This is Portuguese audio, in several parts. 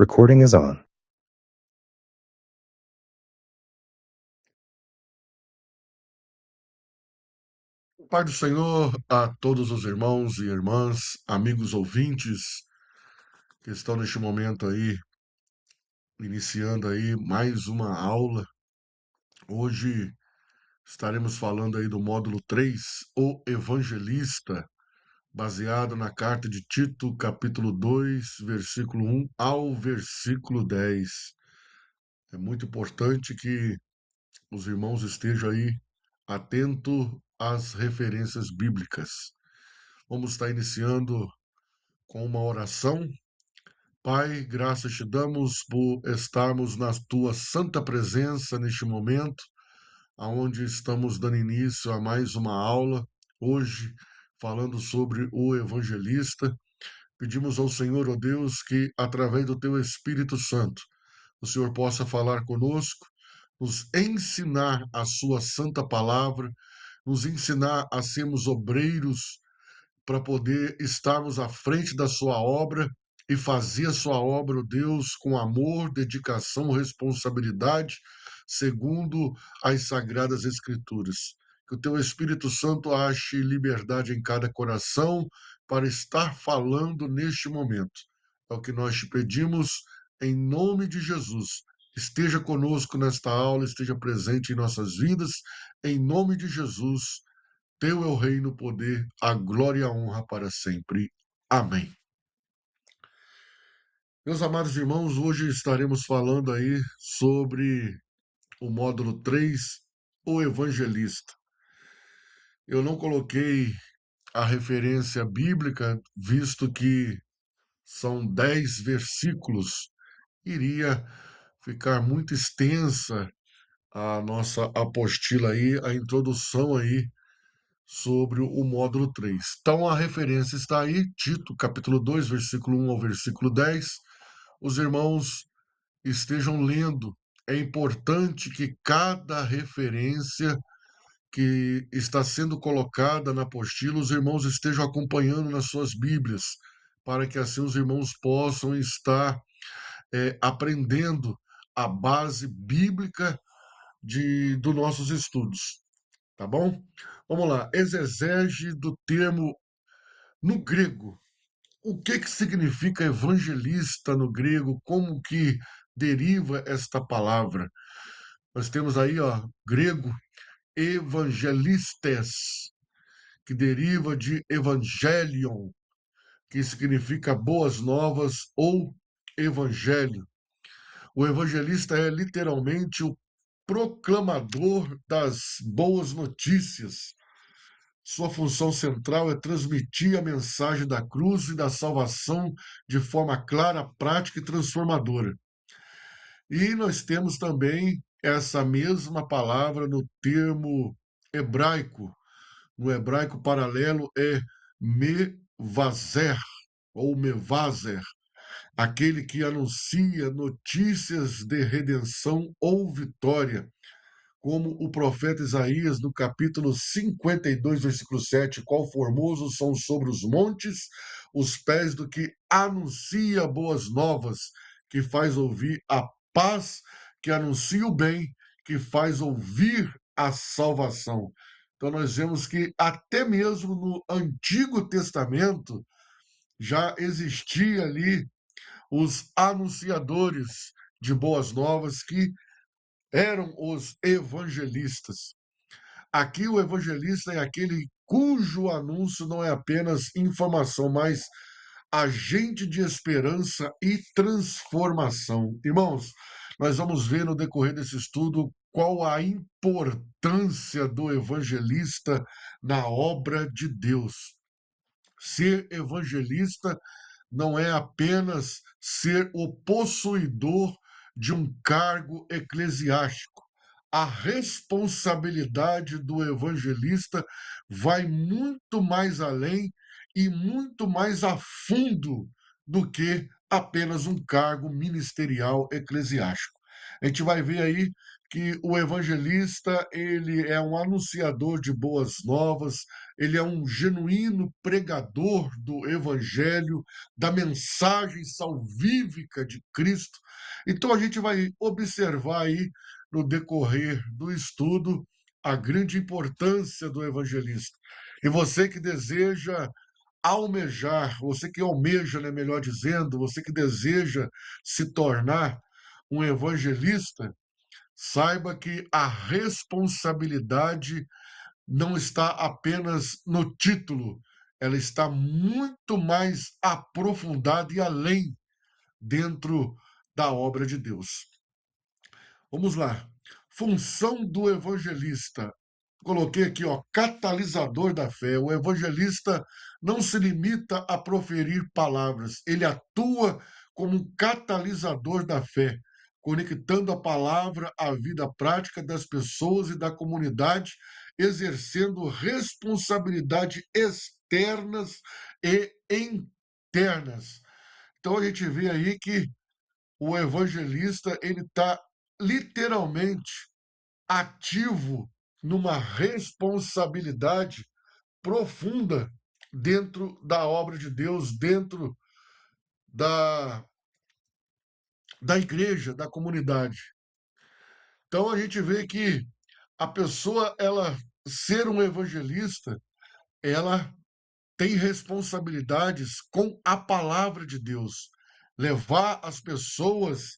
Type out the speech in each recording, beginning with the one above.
Recording is on. Pai do Senhor a todos os irmãos e irmãs, amigos ouvintes que estão neste momento aí, iniciando aí mais uma aula. Hoje estaremos falando aí do módulo 3, o Evangelista, baseado na carta de Tito, capítulo 2, versículo 1 ao versículo 10. É muito importante que os irmãos estejam aí atentos às referências bíblicas. Vamos estar iniciando com uma oração. Pai, graças te damos por estarmos na tua santa presença neste momento, aonde estamos dando início a mais uma aula, hoje falando sobre o evangelista. Pedimos ao Senhor, ó Deus, que através do teu Espírito Santo, o Senhor possa falar conosco, nos ensinar a sua santa palavra, nos ensinar a sermos obreiros para poder estarmos à frente da sua obra e fazer a sua obra, ó Deus, com amor, dedicação, responsabilidade, segundo as sagradas escrituras. Que o teu Espírito Santo ache liberdade em cada coração para estar falando neste momento. É o que nós te pedimos em nome de Jesus. Esteja conosco nesta aula, esteja presente em nossas vidas, em nome de Jesus. Teu é o reino, o poder, a glória e a honra para sempre. Amém. Meus amados irmãos, hoje estaremos falando aí sobre o módulo 3, o evangelista. Eu não coloquei a referência bíblica, visto que são 10 versículos. Iria ficar muito extensa a nossa apostila aí, a introdução aí sobre o módulo 3. Então a referência está aí, Tito, capítulo 2, versículo 1 ao versículo 10. Os irmãos estejam lendo. É importante que cada referência que está sendo colocada na apostila, os irmãos estejam acompanhando nas suas Bíblias, para que assim os irmãos possam estar aprendendo a base bíblica dos nossos estudos. Tá bom? Vamos lá. Exegese do termo no grego. O que significa evangelista no grego? Como que deriva esta palavra? Nós temos aí, ó, grego, evangelistes, que deriva de evangelion, que significa boas novas ou evangelho. O evangelista é literalmente o proclamador das boas notícias. Sua função central é transmitir a mensagem da cruz e da salvação de forma clara, prática e transformadora. E nós temos também essa mesma palavra no termo hebraico. No hebraico paralelo é mevazer ou mevazer, aquele que anuncia notícias de redenção ou vitória, como o profeta Isaías, no capítulo 52, versículo 7, qual formosos são sobre os montes os pés do que anuncia boas novas, que faz ouvir a paz, que anuncia o bem, que faz ouvir a salvação. Então nós vemos que até mesmo no Antigo Testamento já existia ali os anunciadores de boas novas que eram os evangelistas. Aqui o evangelista é aquele cujo anúncio não é apenas informação, mas agente de esperança e transformação. Irmãos, nós vamos ver no decorrer desse estudo qual a importância do evangelista na obra de Deus. Ser evangelista não é apenas ser o possuidor de um cargo eclesiástico. A responsabilidade do evangelista vai muito mais além e muito mais a fundo do que apenas um cargo ministerial eclesiástico. A gente vai ver aí que o evangelista, ele é um anunciador de boas novas, ele é um genuíno pregador do evangelho, da mensagem salvífica de Cristo. Então a gente vai observar aí no decorrer do estudo a grande importância do evangelista. E você que deseja almejar, você que almeja, né, melhor dizendo, você que deseja se tornar um evangelista, saiba que a responsabilidade não está apenas no título, ela está muito mais aprofundada e além dentro da obra de Deus. Vamos lá. Função do evangelista. Coloquei aqui, ó, catalisador da fé. O evangelista não se limita a proferir palavras, ele atua como um catalisador da fé, conectando a palavra à vida prática das pessoas e da comunidade, exercendo responsabilidade externas e internas. Então a gente vê aí que o evangelista ele está literalmente ativo numa responsabilidade profunda dentro da obra de Deus, dentro da, da igreja, da comunidade. Então a gente vê que a pessoa, ela ser um evangelista, ela tem responsabilidades com a palavra de Deus, levar as pessoas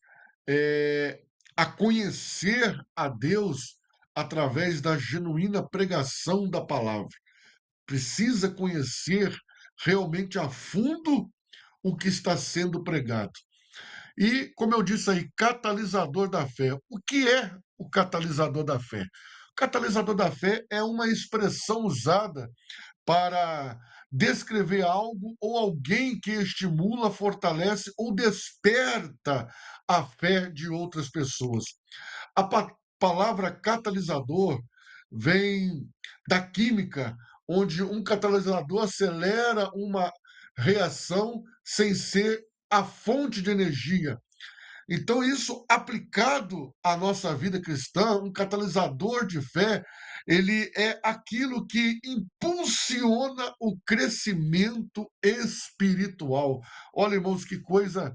eh, a conhecer a Deus através da genuína pregação da palavra. Precisa conhecer realmente a fundo o que está sendo pregado. E, como eu disse aí, catalisador da fé. O que é o catalisador da fé? O catalisador da fé é uma expressão usada para descrever algo ou alguém que estimula, fortalece ou desperta a fé de outras pessoas. A palavra catalisador vem da química, onde um catalisador acelera uma reação sem ser a fonte de energia. Então, isso aplicado à nossa vida cristã, um catalisador de fé, ele é aquilo que impulsiona o crescimento espiritual. Olha, irmãos, que coisa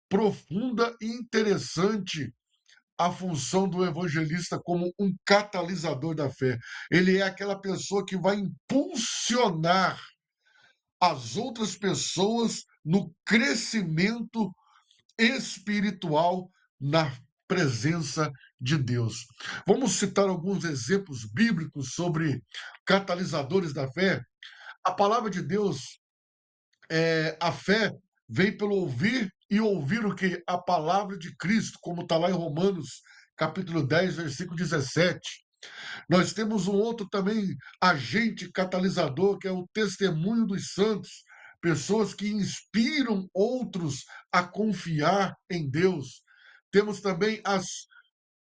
profunda e interessante a função do evangelista como um catalisador da fé. Ele é aquela pessoa que vai impulsionar as outras pessoas no crescimento espiritual na presença de Deus. Vamos citar alguns exemplos bíblicos sobre catalisadores da fé. A palavra de Deus, a fé vem pelo ouvir e ouvir o que? A palavra de Cristo, como está lá em Romanos, capítulo 10, versículo 17. Nós temos um outro também agente catalisador, que é o testemunho dos santos, pessoas que inspiram outros a confiar em Deus. Temos também as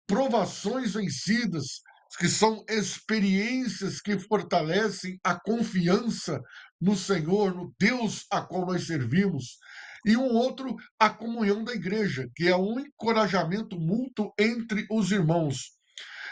provações vencidas, que são experiências que fortalecem a confiança no Senhor, no Deus a qual nós servimos. E um outro, a comunhão da igreja, que é um encorajamento mútuo entre os irmãos.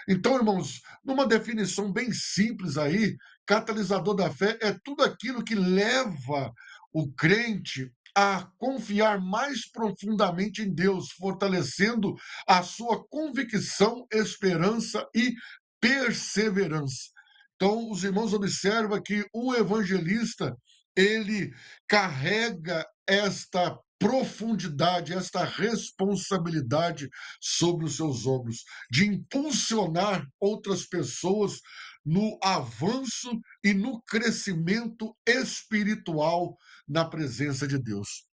Então, irmãos, numa definição bem simples aí, catalisador da fé é tudo aquilo que leva o crente a confiar mais profundamente em Deus, fortalecendo a sua convicção, esperança e perseverança. Então, os irmãos observam que o evangelista, ele carrega esta profundidade, esta responsabilidade sobre os seus ombros, de impulsionar outras pessoas no avanço e no crescimento espiritual na presença de Deus.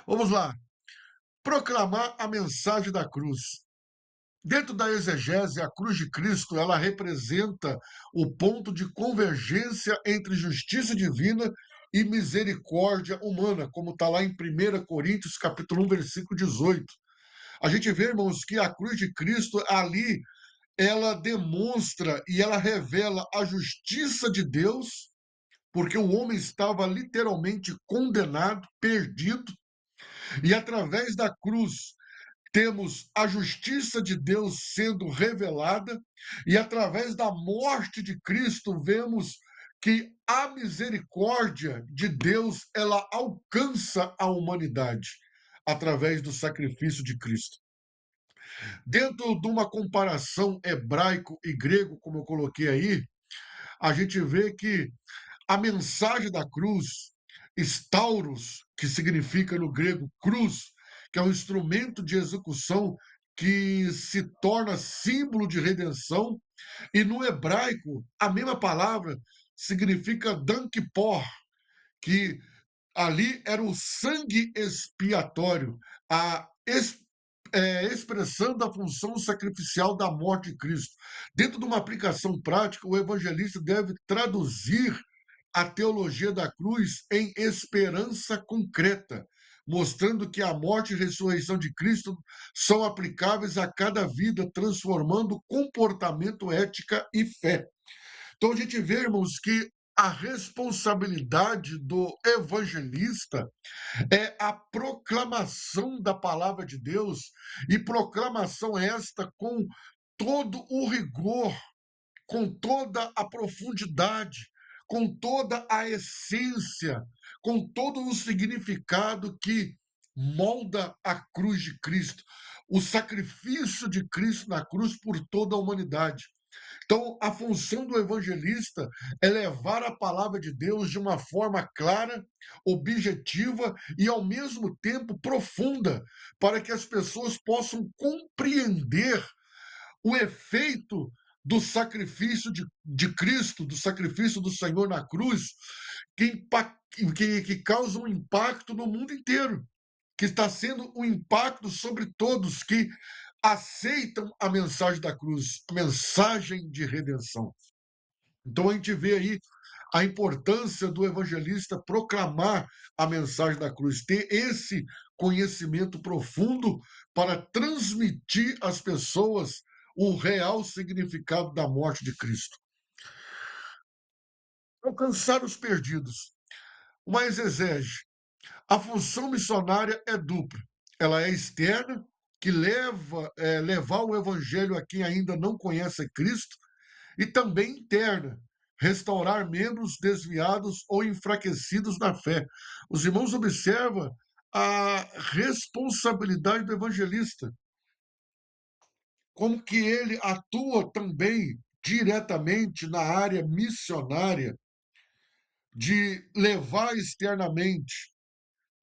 Vamos lá. Proclamar a mensagem da cruz. Dentro da exegese, a cruz de Cristo, ela representa o ponto de convergência entre justiça divina e misericórdia humana, como está lá em 1 Coríntios, capítulo 1, versículo 18. A gente vê, irmãos, que a cruz de Cristo ali, ela demonstra e ela revela a justiça de Deus, porque o homem estava literalmente condenado, perdido, e através da cruz temos a justiça de Deus sendo revelada, e através da morte de Cristo, vemos que a misericórdia de Deus ela alcança a humanidade através do sacrifício de Cristo. Dentro de uma comparação hebraico e grego, como eu coloquei aí, a gente vê que a mensagem da cruz, stauros, que significa no grego cruz, que é um instrumento de execução que se torna símbolo de redenção, e no hebraico, a mesma palavra significa dankpor, que ali era o sangue expiatório, a expressão da função sacrificial da morte de Cristo. Dentro de uma aplicação prática, o evangelista deve traduzir a teologia da cruz em esperança concreta, mostrando que a morte e ressurreição de Cristo são aplicáveis a cada vida, transformando comportamento, ética e fé. Então a gente vê, irmãos, que a responsabilidade do evangelista é a proclamação da palavra de Deus, e proclamação esta com todo o rigor, com toda a profundidade, com toda a essência, com todo o significado que molda a cruz de Cristo, o sacrifício de Cristo na cruz por toda a humanidade. Então, a função do evangelista é levar a palavra de Deus de uma forma clara, objetiva e, ao mesmo tempo, profunda, para que as pessoas possam compreender o efeito do sacrifício de Cristo, do sacrifício do Senhor na cruz, que causa um impacto no mundo inteiro, que está sendo um impacto sobre todos que aceitam a mensagem da cruz, a mensagem de redenção. Então a gente vê aí a importância do evangelista proclamar a mensagem da cruz, ter esse conhecimento profundo para transmitir às pessoas o real significado da morte de Cristo. Alcançar os perdidos. Uma exegese. A função missionária é dupla. Ela é externa, que levar o evangelho a quem ainda não conhece Cristo, e também interna, restaurar membros desviados ou enfraquecidos na fé. Os irmãos observam a responsabilidade do evangelista, como que ele atua também diretamente na área missionária, de levar externamente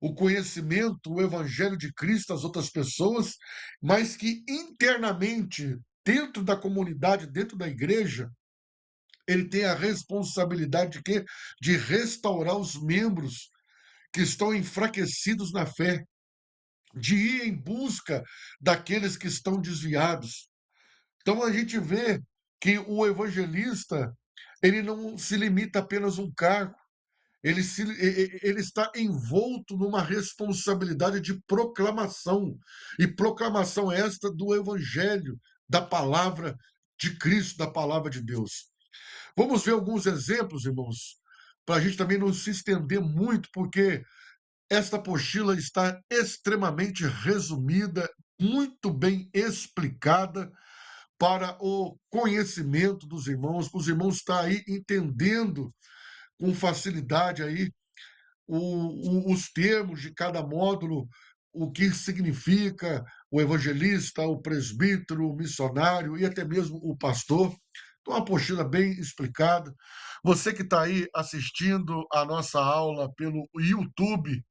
o conhecimento, o evangelho de Cristo às outras pessoas, mas que internamente, dentro da comunidade, dentro da igreja, ele tem a responsabilidade de quê? De restaurar os membros que estão enfraquecidos na fé, de ir em busca daqueles que estão desviados. Então a gente vê que o evangelista, ele não se limita apenas a um cargo, ele está envolto numa responsabilidade de proclamação, e proclamação esta do evangelho, da palavra de Cristo, da palavra de Deus. Vamos ver alguns exemplos, irmãos, para a gente também não se estender muito, porque esta apostila está extremamente resumida, muito bem explicada para o conhecimento dos irmãos, para os irmãos estar aí entendendo com facilidade aí os termos de cada módulo, o que significa o evangelista, o presbítero, o missionário e até mesmo o pastor. Então, uma apostila bem explicada. Você que está aí assistindo a nossa aula pelo YouTube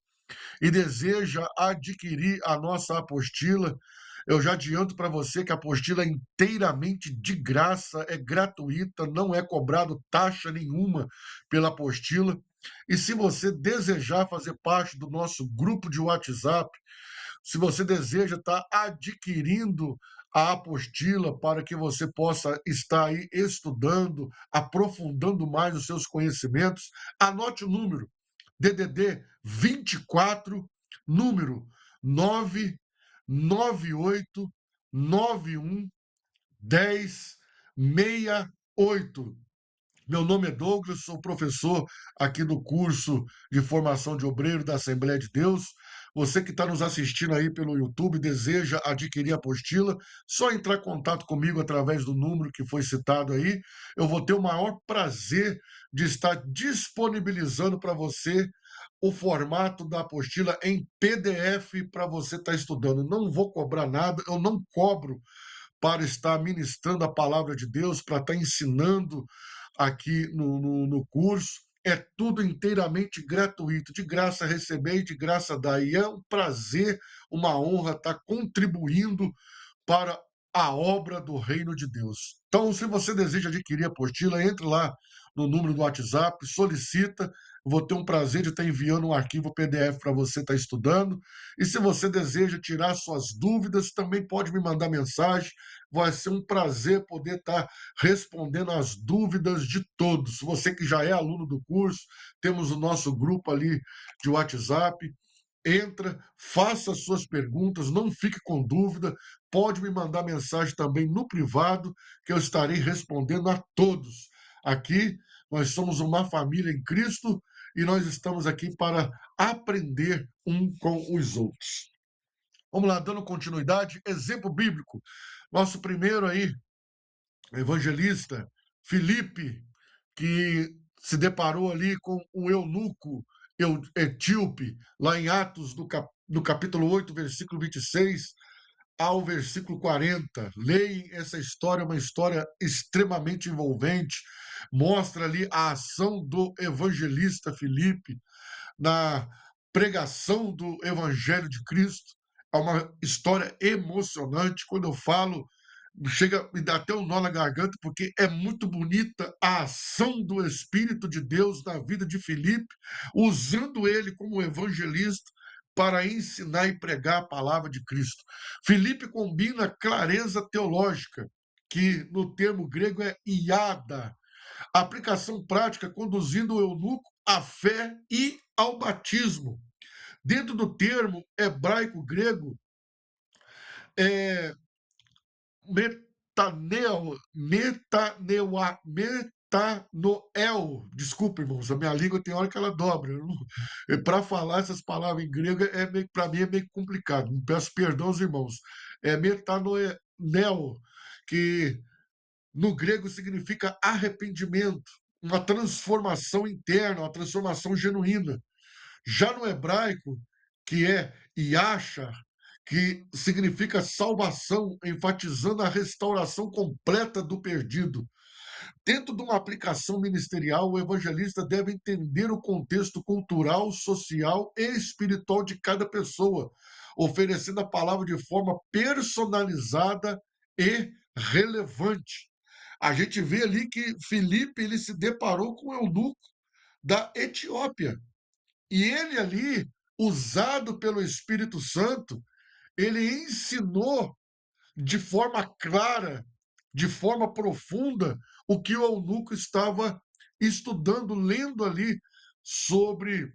e deseja adquirir a nossa apostila, eu já adianto para você que a apostila é inteiramente de graça, é gratuita, não é cobrado taxa nenhuma pela apostila. E se você desejar fazer parte do nosso grupo de WhatsApp, se você deseja estar adquirindo a apostila para que você possa estar aí estudando, aprofundando mais os seus conhecimentos, anote o número DDD 24, número 998911068. Meu nome é Douglas, sou professor aqui do curso de formação de obreiro da Assembleia de Deus. Você que está nos assistindo aí pelo YouTube, deseja adquirir a apostila, só entrar em contato comigo através do número que foi citado aí. Eu vou ter o maior prazer de estar disponibilizando para você o formato da apostila em PDF para você estar estudando. Não vou cobrar nada, eu não cobro para estar ministrando a palavra de Deus, para estar ensinando aqui no curso. É tudo inteiramente gratuito, de graça receber e de graça dar. E é um prazer, uma honra estar contribuindo para a obra do reino de Deus. Então, se você deseja adquirir a apostila, entre lá no número do WhatsApp, solicita. Vou ter um prazer de estar enviando um arquivo PDF para você estar estudando. E se você deseja tirar suas dúvidas, também pode me mandar mensagem. Vai ser um prazer poder estar respondendo às dúvidas de todos. Você que já é aluno do curso, temos o nosso grupo ali de WhatsApp. Entra, faça as suas perguntas, não fique com dúvida. Pode me mandar mensagem também no privado, que eu estarei respondendo a todos. Aqui nós somos uma família em Cristo e nós estamos aqui para aprender um com os outros. Vamos lá, dando continuidade, exemplo bíblico. Nosso primeiro aí, evangelista, Filipe, que se deparou ali com o eunuco etíope, lá em Atos, no capítulo 8, versículo 26 ao versículo 40. Leem essa história, uma história extremamente envolvente, mostra ali a ação do evangelista Filipe na pregação do Evangelho de Cristo. É uma história emocionante. Quando eu falo, chega me dá até um nó na garganta, porque é muito bonita a ação do Espírito de Deus na vida de Filipe, usando ele como evangelista para ensinar e pregar a palavra de Cristo. Filipe combina clareza teológica, que no termo grego é iada, aplicação prática conduzindo o eunuco à fé e ao batismo. Dentro do termo hebraico-grego, é, metanoel. Desculpa, irmãos, a minha língua tem hora que ela dobra. Para falar essas palavras em grego, para mim é meio complicado. Peço perdão aos irmãos. É metanoel, que no grego significa arrependimento, uma transformação interna, uma transformação genuína. Já no hebraico, que é Yasha, que significa salvação, enfatizando a restauração completa do perdido. Dentro de uma aplicação ministerial, o evangelista deve entender o contexto cultural, social e espiritual de cada pessoa, oferecendo a palavra de forma personalizada e relevante. A gente vê ali que Filipe ele se deparou com o eunuco da Etiópia. E ele ali, usado pelo Espírito Santo, ele ensinou de forma clara, de forma profunda, o que o eunuco estava estudando, lendo ali sobre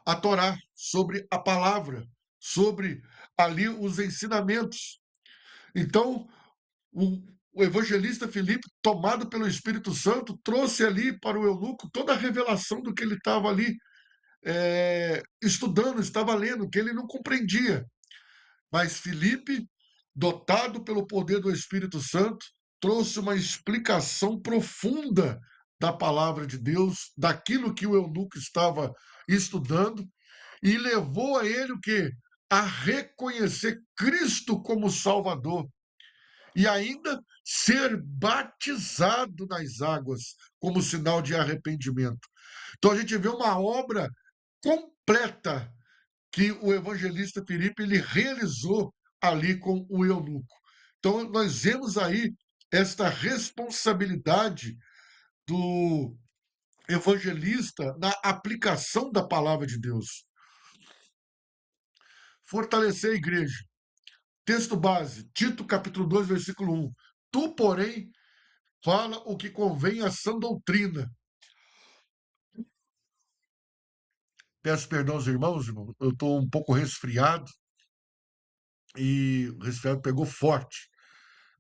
a Torá, sobre a palavra, sobre ali os ensinamentos. Então, o evangelista Filipe, tomado pelo Espírito Santo, trouxe ali para o eunuco toda a revelação do que ele estava ali estudando, estava lendo, que ele não compreendia. Mas Filipe, dotado pelo poder do Espírito Santo, trouxe uma explicação profunda da palavra de Deus, daquilo que o eunuco estava estudando, e levou a ele o quê? A reconhecer Cristo como Salvador e ainda ser batizado nas águas como sinal de arrependimento. Então a gente vê uma obra completa que o evangelista Filipe ele realizou ali com o eunuco. Então nós vemos aí esta responsabilidade do evangelista na aplicação da palavra de Deus. Fortalecer a igreja. Texto base, Tito capítulo 2, versículo 1. Tu, porém, fala o que convém à sã doutrina. Peço perdão aos irmãos, irmão. Eu estou um pouco resfriado e o resfriado pegou forte.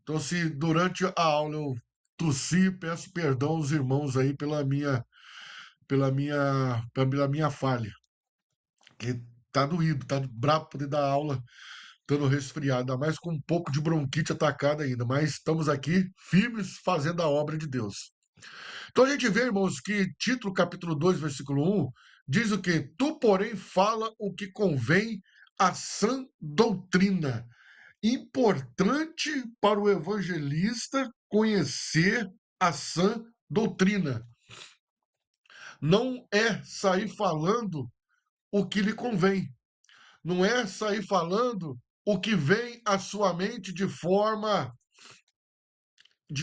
Então, se durante a aula eu tossi, peço perdão aos irmãos aí pela minha falha. tá doído, tá brabo pra poder dar aula, estando resfriado, ainda mais com um pouco de bronquite atacada ainda, mas estamos aqui firmes fazendo a obra de Deus. Então a gente vê, irmãos, que título capítulo 2 versículo 1 diz o quê? Tu, porém, fala o que convém à sã doutrina. Importante para o evangelista conhecer a sã doutrina. Não é sair falando o que lhe convém. Não é sair falando o que vem à sua mente de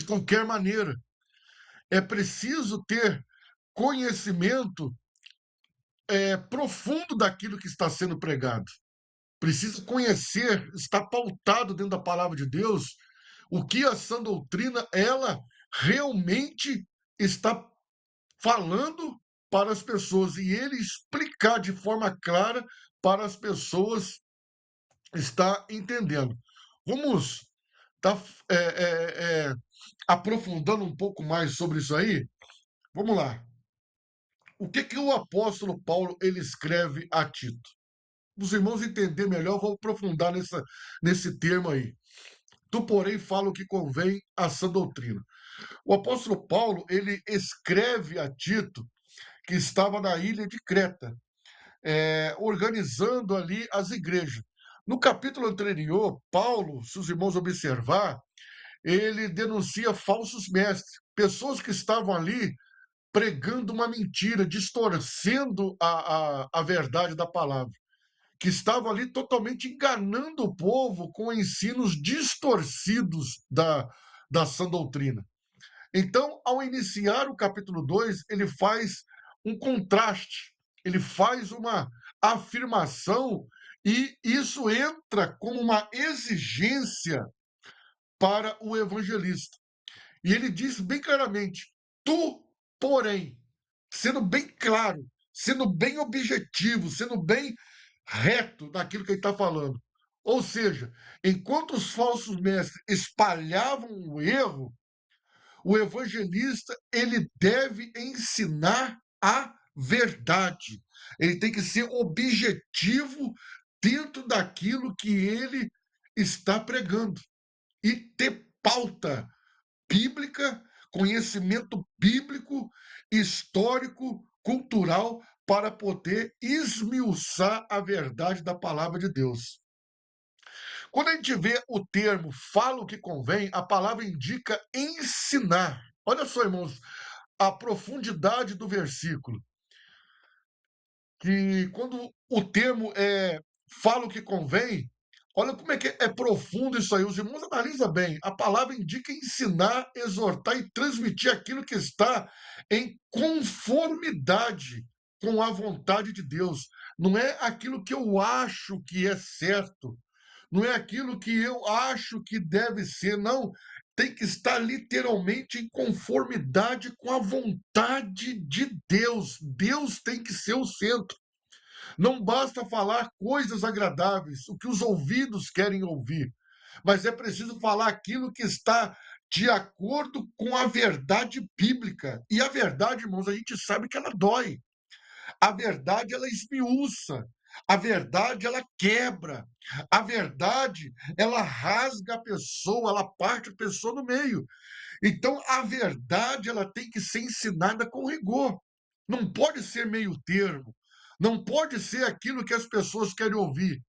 qualquer maneira. É preciso ter conhecimento profundo daquilo que está sendo pregado. Precisa conhecer, estar pautado dentro da palavra de Deus, o que a sã doutrina ela realmente está falando para as pessoas e ele explicar de forma clara para as pessoas estar entendendo. Vamos estar aprofundando um pouco mais sobre isso aí. Vamos lá. O que que o apóstolo Paulo ele escreve a Tito? Os irmãos entender melhor, vou aprofundar nesse termo aí. Tu, porém, fala o que convém à sã doutrina. O apóstolo Paulo, ele escreve a Tito, que estava na ilha de Creta, organizando ali as igrejas. No capítulo anterior, Paulo, se os irmãos observar, ele denuncia falsos mestres, pessoas que estavam ali pregando uma mentira, distorcendo a verdade da palavra, que estavam ali totalmente enganando o povo com ensinos distorcidos da sã doutrina. Então, ao iniciar o capítulo 2, ele faz um contraste, ele faz uma afirmação, e isso entra como uma exigência para o evangelista. E ele diz bem claramente: tu, porém, sendo bem claro, sendo bem objetivo, sendo bem reto naquilo que ele está falando. Ou seja, enquanto os falsos mestres espalhavam o erro, o evangelista ele deve ensinar a verdade. Ele tem que ser objetivo dentro daquilo que ele está pregando e ter pauta bíblica, conhecimento bíblico, histórico, cultural, para poder esmiuçar a verdade da palavra de Deus. Quando a gente vê o termo fala o que convém, a palavra indica ensinar. Olha só, irmãos, a profundidade do versículo. Que quando o termo fala o que convém, olha como é que é profundo isso aí. Os irmãos analisam bem. A palavra indica ensinar, exortar e transmitir aquilo que está em conformidade com a vontade de Deus. Não é aquilo que eu acho que é certo, não é aquilo que eu acho que deve ser, não. Tem que estar literalmente em conformidade com a vontade de Deus. Deus tem que ser o centro. Não basta falar coisas agradáveis, o que os ouvidos querem ouvir, mas é preciso falar aquilo que está de acordo com a verdade bíblica. E a verdade, irmãos, a gente sabe que ela dói. A verdade, ela esmiuça. A verdade, ela quebra. A verdade, ela rasga a pessoa, ela parte a pessoa no meio. Então, a verdade, ela tem que ser ensinada com rigor. Não pode ser meio termo. Não pode ser aquilo que as pessoas querem ouvir.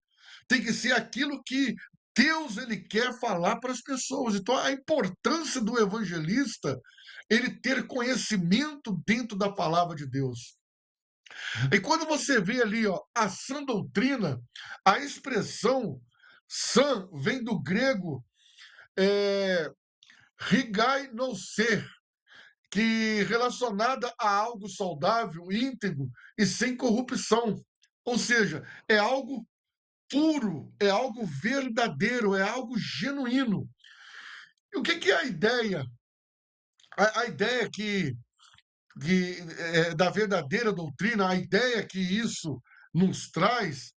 Tem que ser aquilo que Deus ele quer falar para as pessoas. Então, a importância do evangelista, ele ter conhecimento dentro da palavra de Deus. E quando você vê ali, ó, a sã doutrina, a expressão sã vem do grego rigai no ser, que relacionada a algo saudável, íntegro e sem corrupção. Ou seja, é algo puro, é algo verdadeiro, é algo genuíno. E o que é a ideia? A ideia da verdadeira doutrina, a ideia que isso nos traz,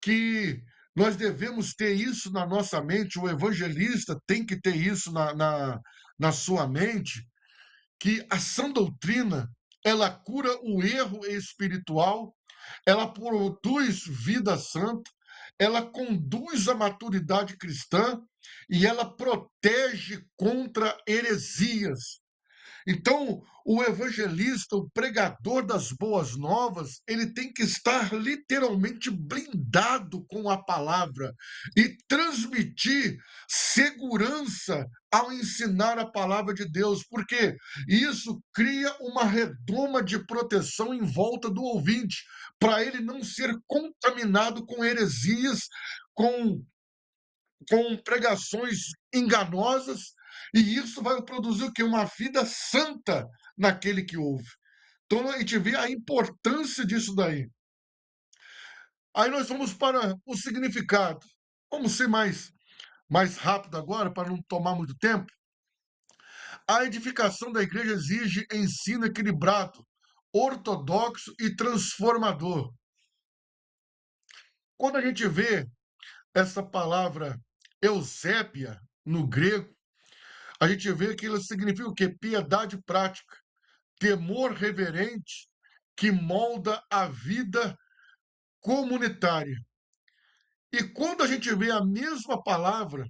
que nós devemos ter isso na nossa mente, o evangelista tem que ter isso na sua mente, que a sã doutrina ela cura o erro espiritual, ela produz vida santa, ela conduz à maturidade cristã e ela protege contra heresias. Então, o evangelista, o pregador das boas novas, ele tem que estar literalmente blindado com a palavra e transmitir segurança ao ensinar a palavra de Deus, porque isso cria uma redoma de proteção em volta do ouvinte, para ele não ser contaminado com heresias, com pregações enganosas, e isso vai produzir o quê? Uma vida santa naquele que ouve. Então a gente vê a importância disso daí. Aí nós vamos para o significado. Vamos ser mais rápido agora, para não tomar muito tempo. A edificação da igreja exige ensino equilibrado, ortodoxo e transformador. Quando a gente vê essa palavra eusébia no grego, a gente vê que ela significa o quê? Piedade prática, temor reverente que molda a vida comunitária. E quando a gente vê a mesma palavra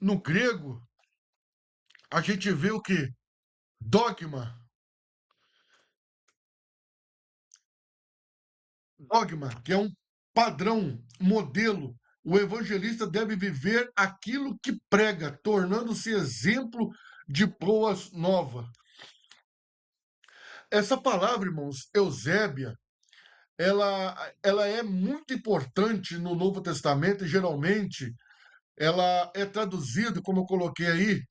no grego, a gente vê o quê? Dogma. Dogma, que é um padrão, modelo. O evangelista deve viver aquilo que prega, tornando-se exemplo de boas novas. Essa palavra, irmãos, Eusébia, ela é muito importante no Novo Testamento e geralmente ela é traduzida, como eu coloquei aí,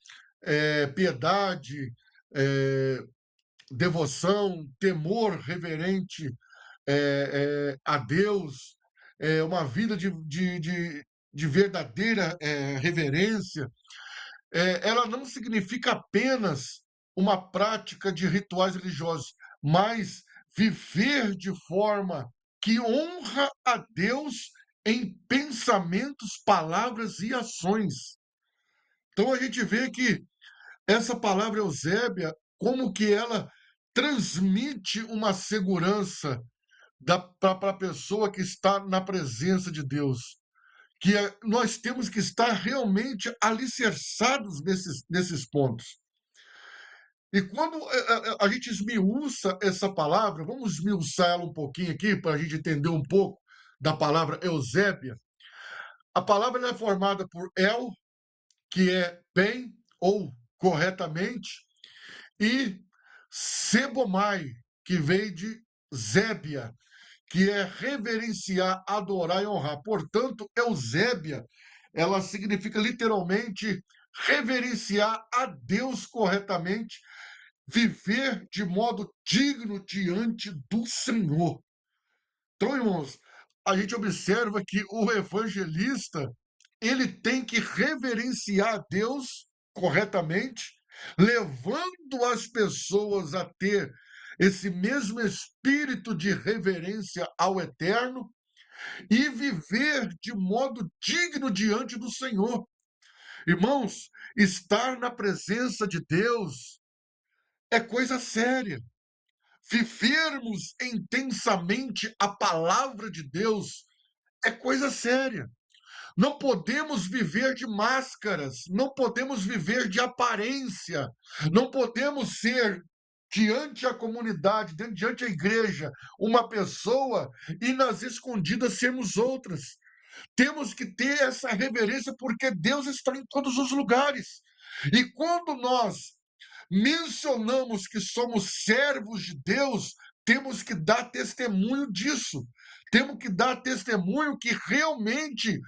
piedade, é, devoção, temor reverente a Deus, uma vida de verdadeira reverência. Ela não significa apenas uma prática de rituais religiosos, mas viver de forma que honra a Deus em pensamentos, palavras e ações. Então a gente vê que essa palavra Eusébia, como que ela transmite uma segurança para a pessoa que está na presença de Deus. Que nós temos que estar realmente alicerçados nesses pontos. E quando a gente esmiuça essa palavra, vamos esmiuçar ela um pouquinho aqui, para a gente entender um pouco da palavra Eusébia. A palavra é formada por El, que é bem ou corretamente, e Sebomai, que vem de Zébia, que é reverenciar, adorar e honrar. Portanto, Eusébia, ela significa literalmente reverenciar a Deus corretamente, viver de modo digno diante do Senhor. Então, irmãos, a gente observa que o evangelista, ele tem que reverenciar a Deus corretamente, levando as pessoas a ter esse mesmo espírito de reverência ao eterno e viver de modo digno diante do Senhor. Irmãos, estar na presença de Deus é coisa séria. Vivermos intensamente a palavra de Deus é coisa séria. Não podemos viver de máscaras, não podemos viver de aparência, não podemos ser diante a comunidade, diante a igreja, uma pessoa e nas escondidas sermos outras. Temos que ter essa reverência porque Deus está em todos os lugares. E quando nós mencionamos que somos servos de Deus, temos que dar testemunho disso. Temos que dar testemunho que realmente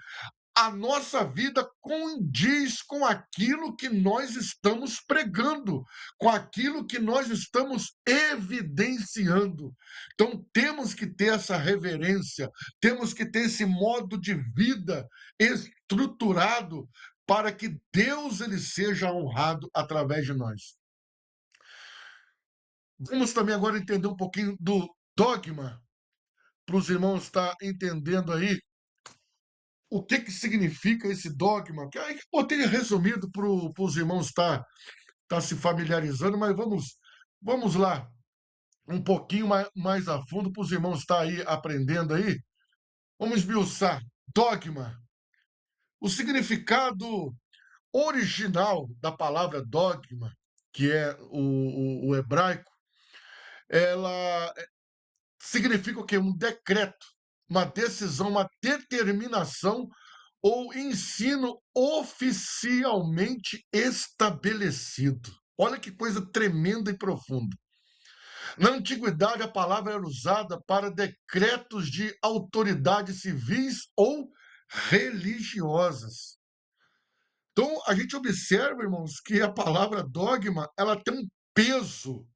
a nossa vida condiz com aquilo que nós estamos pregando, com aquilo que nós estamos evidenciando. Então, temos que ter essa reverência, temos que ter esse modo de vida estruturado para que Deus ele seja honrado através de nós. Vamos também agora entender um pouquinho do dogma, para os irmãos estar entendendo aí o que significa esse dogma, que aí eu tenho resumido para os irmãos estar se familiarizando, mas vamos lá. um pouquinho mais a fundo para os irmãos estar aí aprendendo aí. Vamos esmiuçar. Dogma. O significado original da palavra dogma, que é o hebraico, ela significa o quê? Um decreto, uma decisão, uma determinação ou ensino oficialmente estabelecido. Olha que coisa tremenda e profunda. Na antiguidade, a palavra era usada para decretos de autoridades civis ou religiosas. Então, a gente observa, irmãos, que a palavra dogma, ela tem um peso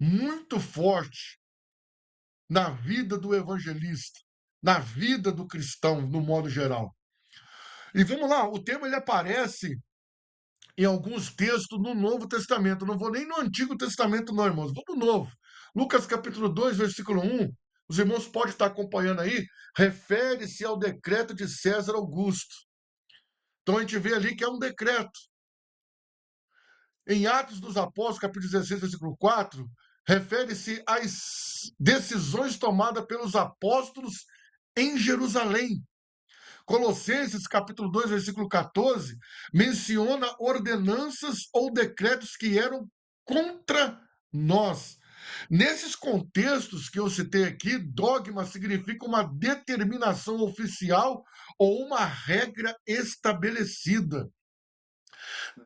muito forte na vida do evangelista, na vida do cristão, no modo geral. E vamos lá, o termo ele aparece em alguns textos no Novo Testamento. Não vou nem no Antigo Testamento, não, irmãos. Vou no Novo. Lucas capítulo 2, versículo 1. Os irmãos podem estar acompanhando aí. Refere-se ao decreto de César Augusto. Então a gente vê ali que é um decreto. Em Atos dos Apóstolos, capítulo 16, versículo 4, refere-se às decisões tomadas pelos apóstolos em Jerusalém. Colossenses, capítulo 2, versículo 14, menciona ordenanças ou decretos que eram contra nós. Nesses contextos que eu citei aqui, dogma significa uma determinação oficial ou uma regra estabelecida.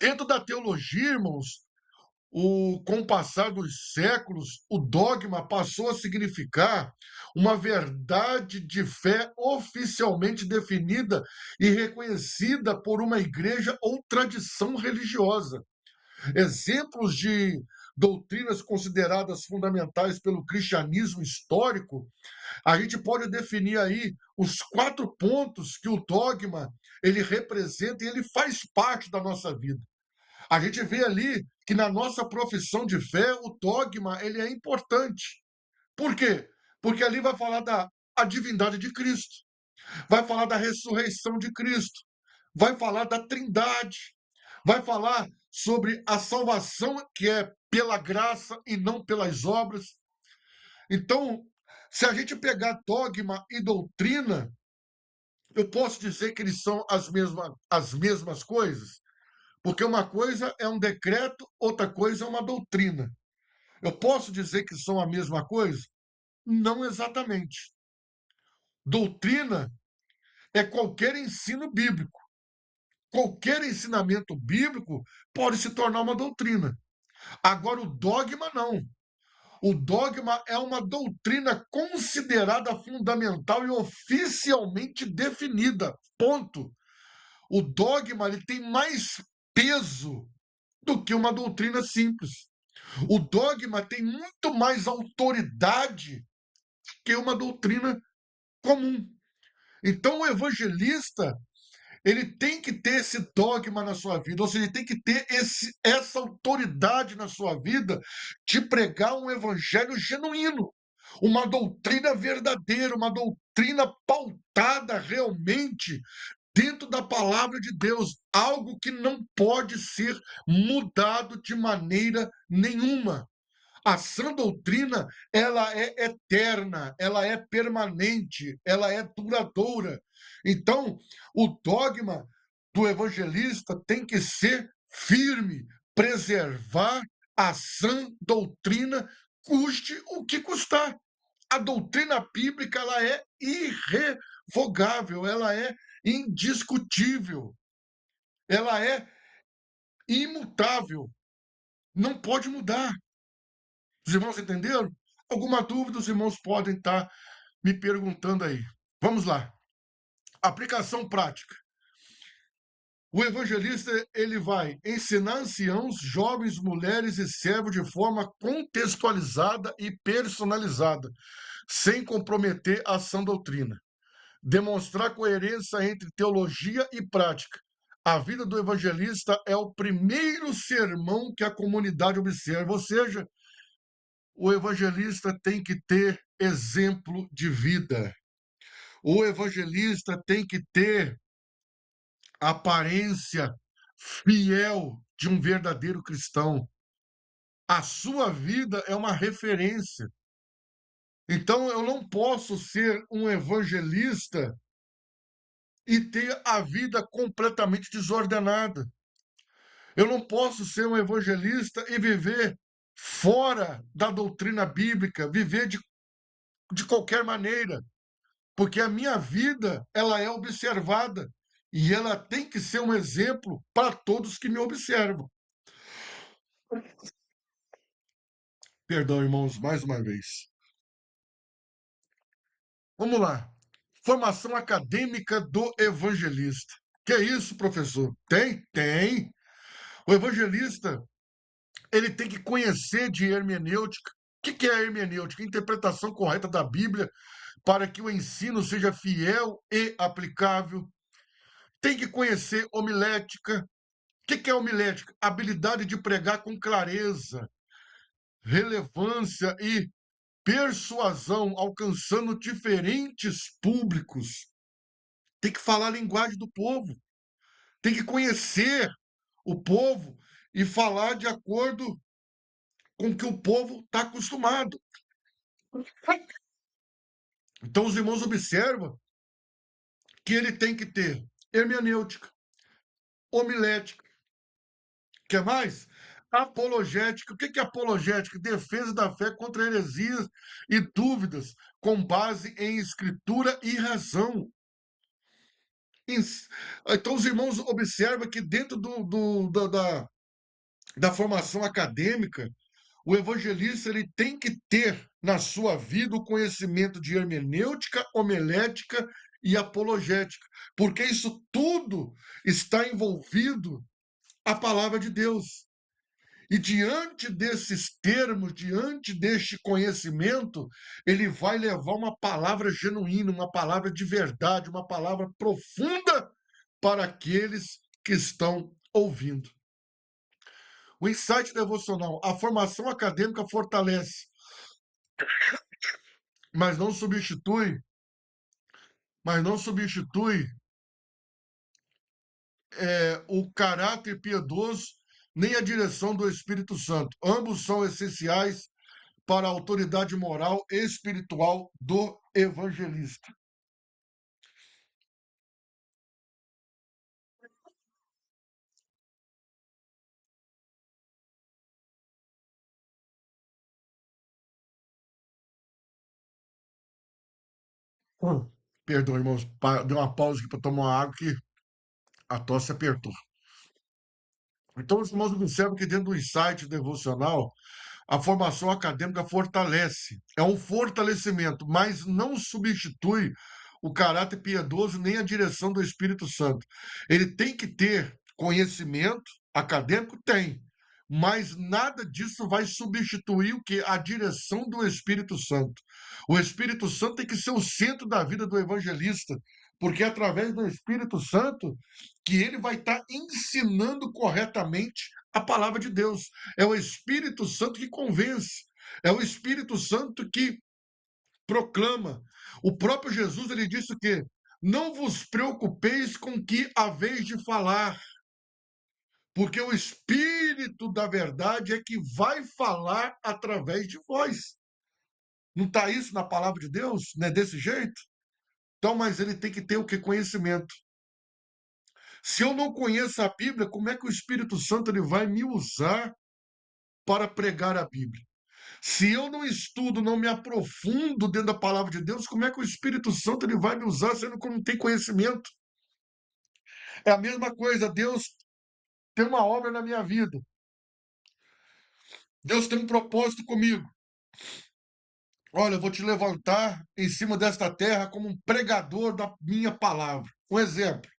Dentro da teologia, irmãos, com o passar dos séculos, o dogma passou a significar uma verdade de fé oficialmente definida e reconhecida por uma igreja ou tradição religiosa. Exemplos de doutrinas consideradas fundamentais pelo cristianismo histórico, a gente pode definir aí os 4 pontos que o dogma ele representa e ele faz parte da nossa vida. A gente vê ali que na nossa profissão de fé, o dogma ele é importante. Por quê? Porque ali vai falar da a divindade de Cristo, vai falar da ressurreição de Cristo, vai falar da Trindade, vai falar sobre a salvação que é pela graça e não pelas obras. Então, se a gente pegar dogma e doutrina, eu posso dizer que eles são as mesmas coisas? Porque uma coisa é um decreto, outra coisa é uma doutrina. Eu posso dizer que são a mesma coisa? Não exatamente. Doutrina é qualquer ensino bíblico. Qualquer ensinamento bíblico pode se tornar uma doutrina. Agora, o dogma não. O dogma é uma doutrina considerada fundamental e oficialmente definida. Ponto. O dogma ele tem mais peso do que uma doutrina simples. O dogma tem muito mais autoridade que uma doutrina comum. Então, o evangelista ele tem que ter esse dogma na sua vida, ou seja, ele tem que ter essa autoridade na sua vida de pregar um evangelho genuíno, uma doutrina verdadeira, uma doutrina pautada realmente dentro da palavra de Deus, algo que não pode ser mudado de maneira nenhuma. A sã doutrina, ela é eterna, ela é permanente, ela é duradoura. Então, o dogma do evangelista tem que ser firme, preservar a sã doutrina, custe o que custar. A doutrina bíblica, ela é irrevogável, ela é indiscutível, ela é imutável, não pode mudar. Os irmãos entenderam? Alguma dúvida, os irmãos podem estar me perguntando aí. Vamos lá. Aplicação prática. O evangelista ele vai ensinar anciãos, jovens, mulheres e servos de forma contextualizada e personalizada, sem comprometer a sã doutrina. Demonstrar coerência entre teologia e prática. A vida do evangelista é o primeiro sermão que a comunidade observa, ou seja, o evangelista tem que ter exemplo de vida. O evangelista tem que ter aparência fiel de um verdadeiro cristão. A sua vida é uma referência. Então, eu não posso ser um evangelista e ter a vida completamente desordenada. Eu não posso ser um evangelista e viver fora da doutrina bíblica, viver de qualquer maneira, porque a minha vida ela é observada e ela tem que ser um exemplo para todos que me observam. Perdão, irmãos, mais uma vez. Vamos lá. Formação acadêmica do evangelista. Que é isso, professor? Tem? Tem. O evangelista, ele tem que conhecer de hermenêutica. O que é a hermenêutica? Interpretação correta da Bíblia para que o ensino seja fiel e aplicável. Tem que conhecer homilética. O que é homilética? Habilidade de pregar com clareza, relevância e persuasão, alcançando diferentes públicos. Tem que falar a linguagem do povo. Tem que conhecer o povo e falar de acordo com o que o povo está acostumado. Então, os irmãos observam que ele tem que ter hermenêutica, homilética, que mais? Apologética. O que é apologética? Defesa da fé contra heresias e dúvidas, com base em escritura e razão. Então, os irmãos observam que dentro da formação acadêmica, o evangelista ele tem que ter na sua vida o conhecimento de hermenêutica, homilética e apologética, porque isso tudo está envolvido a palavra de Deus. E diante desses termos, diante deste conhecimento, ele vai levar uma palavra genuína, uma palavra de verdade, uma palavra profunda para aqueles que estão ouvindo. O insight devocional, a formação acadêmica fortalece, mas não substitui, mas não substitui o caráter piedoso nem a direção do Espírito Santo. Ambos são essenciais para a autoridade moral e espiritual do evangelista. Perdão, irmãos, deu uma pausa aqui para tomar uma água que a tosse apertou. Então, os irmãos observam que dentro do insight devocional, a formação acadêmica fortalece, é um fortalecimento, mas não substitui o caráter piedoso nem a direção do Espírito Santo. Ele tem que ter conhecimento acadêmico? Tem, mas nada disso vai substituir o que? A direção do Espírito Santo. O Espírito Santo tem que ser o centro da vida do evangelista, porque é através do Espírito Santo que ele vai estar ensinando corretamente a palavra de Deus. É o Espírito Santo que convence, é o Espírito Santo que proclama. O próprio Jesus ele disse o quê? Não vos preocupeis com o que haveis de falar, porque o Espírito da verdade é que vai falar através de vós. Não está isso na palavra de Deus? Não é desse jeito? Então, mas ele tem que ter o que? Conhecimento. Se eu não conheço a Bíblia, como é que o Espírito Santo ele vai me usar para pregar a Bíblia? Se eu não estudo, não me aprofundo dentro da palavra de Deus, como é que o Espírito Santo ele vai me usar sendo que eu não tenho conhecimento? É a mesma coisa, Deus tem uma obra na minha vida. Deus tem um propósito comigo. Olha, eu vou te levantar em cima desta terra como um pregador da minha palavra. Um exemplo.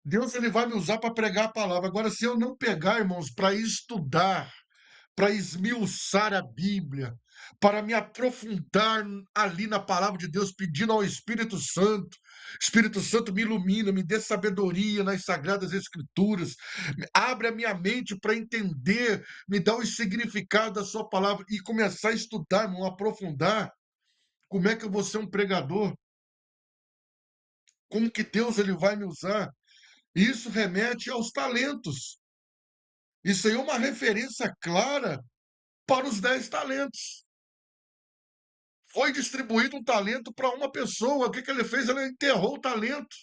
Deus ele vai me usar para pregar a palavra. Agora, se eu não pegar, irmãos, para estudar, para esmiuçar a Bíblia, para me aprofundar ali na palavra de Deus, pedindo ao Espírito Santo. Espírito Santo me ilumina, me dê sabedoria nas sagradas Escrituras, abre a minha mente para entender, me dá o significado da sua palavra e começar a estudar, irmão, aprofundar. Como é que eu vou ser um pregador? Como que Deus ele vai me usar? Isso remete aos talentos. Isso aí é uma referência clara para os 10 talentos. Foi distribuído um talento para uma pessoa. O que ele fez? Ele enterrou o talento.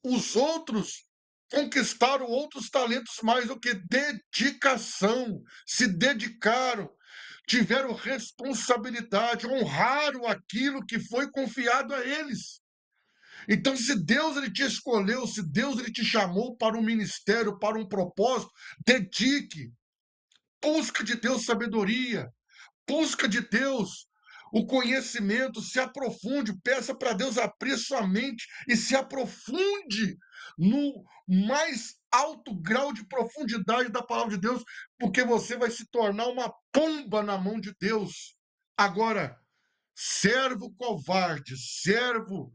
Os outros conquistaram outros talentos mais do que dedicação, se dedicaram, tiveram responsabilidade, honraram aquilo que foi confiado a eles. Então, se Deus ele te escolheu, se Deus ele te chamou para um ministério, para um propósito, dedique, busca de Deus sabedoria, busca de Deus o conhecimento, se aprofunde, peça para Deus abrir sua mente e se aprofunde no mais alto grau de profundidade da palavra de Deus, porque você vai se tornar uma pomba na mão de Deus. Agora, servo covarde, servo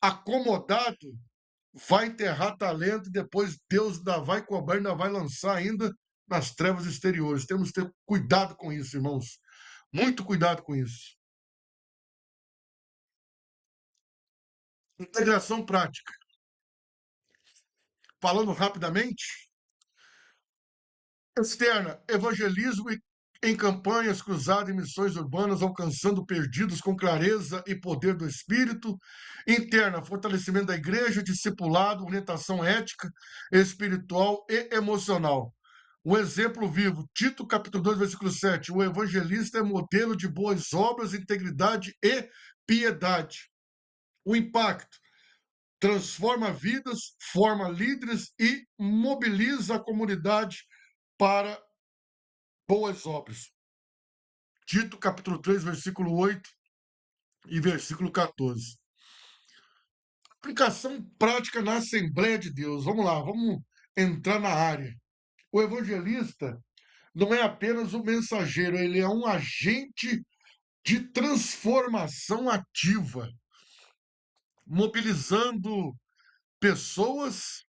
acomodado, vai enterrar talento e depois Deus ainda vai cobrar, ainda vai lançar ainda nas trevas exteriores. Temos que ter cuidado com isso, irmãos. Muito cuidado com isso. Integração prática. Falando rapidamente, externa, evangelismo em campanhas, cruzadas e missões urbanas, alcançando perdidos com clareza e poder do Espírito. Interna, fortalecimento da igreja, discipulado, orientação ética, espiritual e emocional. O exemplo vivo, Tito capítulo 2, versículo 7. O evangelista é modelo de boas obras, integridade e piedade. O impacto, transforma vidas, forma líderes e mobiliza a comunidade para boas obras. Tito capítulo 3, versículo 8 e versículo 14. Aplicação prática na Assembleia de Deus. Vamos lá, vamos entrar na área. O evangelista não é apenas um mensageiro, ele é um agente de transformação ativa, mobilizando pessoas,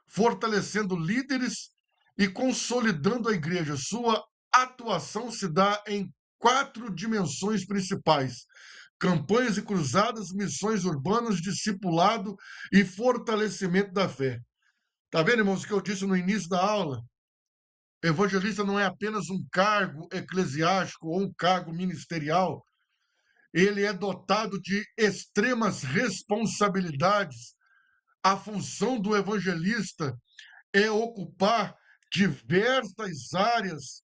fortalecendo líderes e consolidando a igreja. Sua atuação se dá em 4 dimensões principais: campanhas e cruzadas, missões urbanas, discipulado e fortalecimento da fé. Tá vendo, irmãos, o que eu disse no início da aula? Evangelista não é apenas um cargo eclesiástico ou um cargo ministerial, ele é dotado de extremas responsabilidades. A função do evangelista é ocupar diversas áreas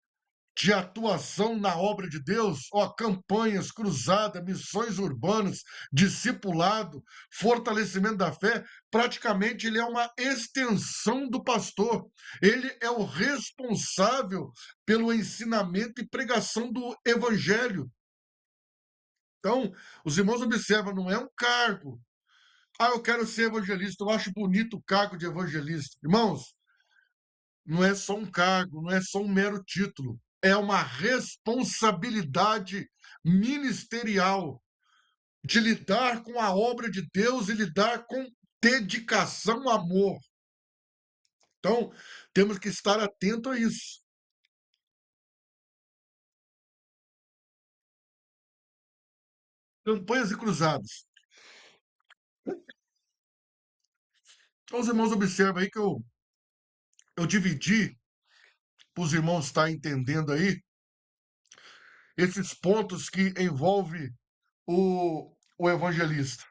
de atuação na obra de Deus, ó, campanhas, cruzada, missões urbanas, discipulado, fortalecimento da fé. Praticamente ele é uma extensão do pastor. Ele é o responsável pelo ensinamento e pregação do evangelho. Então, os irmãos observam, não é um cargo. Ah, eu quero ser evangelista, eu acho bonito o cargo de evangelista. Irmãos, não é só um cargo, não é só um mero título. É uma responsabilidade ministerial de lidar com a obra de Deus e lidar com dedicação, amor. Então, temos que estar atento a isso. Campanhas e cruzados. Então, os irmãos observam aí que eu dividi, para os irmãos estarem entendendo aí, esses pontos que envolvem o evangelista.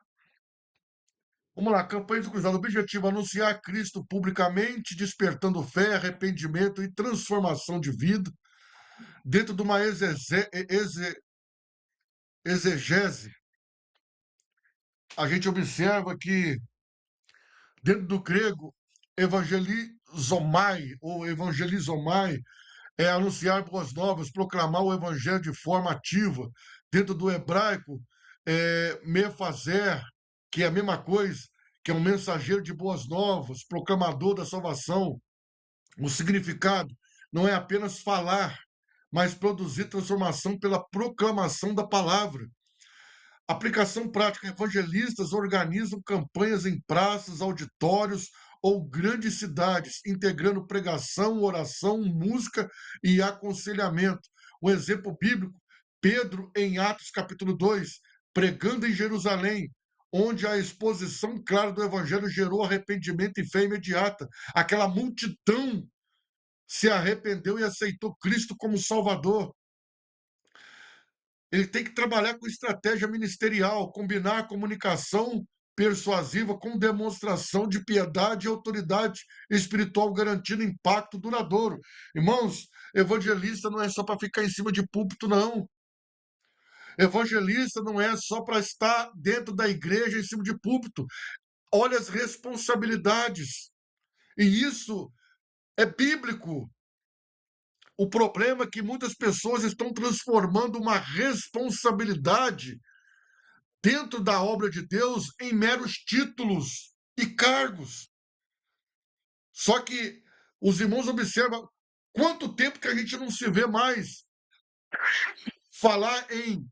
Vamos lá, campanha de cruzado. Objetivo: anunciar Cristo publicamente, despertando fé, arrependimento e transformação de vida, dentro de uma exegese. A gente observa que, dentro do grego, evangelizomai, ou evangelizomai, é anunciar boas novas, proclamar o evangelho de forma ativa. Dentro do hebraico, mefazer, que é a mesma coisa, que é um mensageiro de boas novas, proclamador da salvação. O significado não é apenas falar, mas produzir transformação pela proclamação da palavra. Aplicação prática: evangelistas organizam campanhas em praças, auditórios ou grandes cidades, integrando pregação, oração, música e aconselhamento. Um exemplo bíblico: Pedro, em Atos capítulo 2, pregando em Jerusalém, onde a exposição clara do evangelho gerou arrependimento e fé imediata. Aquela multidão se arrependeu e aceitou Cristo como Salvador. Ele tem que trabalhar com estratégia ministerial, combinar a comunicação persuasiva com demonstração de piedade e autoridade espiritual, garantindo impacto duradouro. Irmãos, evangelista não é só para ficar em cima de púlpito, não. Evangelista não é só para estar dentro da igreja em cima de púlpito. Olha as responsabilidades. E isso é bíblico. O problema é que muitas pessoas estão transformando uma responsabilidade dentro da obra de Deus em meros títulos e cargos. Só que os irmãos observam quanto tempo que a gente não se vê mais falar em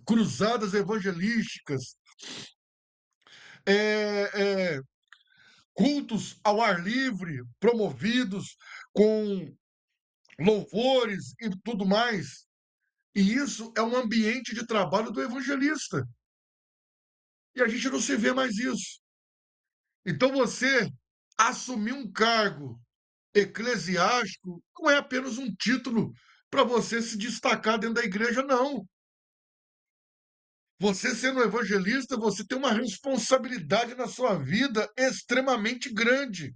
cruzadas evangelísticas, é, é, cultos ao ar livre, promovidos com louvores e tudo mais. E isso é um ambiente de trabalho do evangelista. E a gente não se vê mais isso. Então você assumir um cargo eclesiástico não é apenas um título para você se destacar dentro da igreja, não. Você sendo evangelista, você tem uma responsabilidade na sua vida extremamente grande.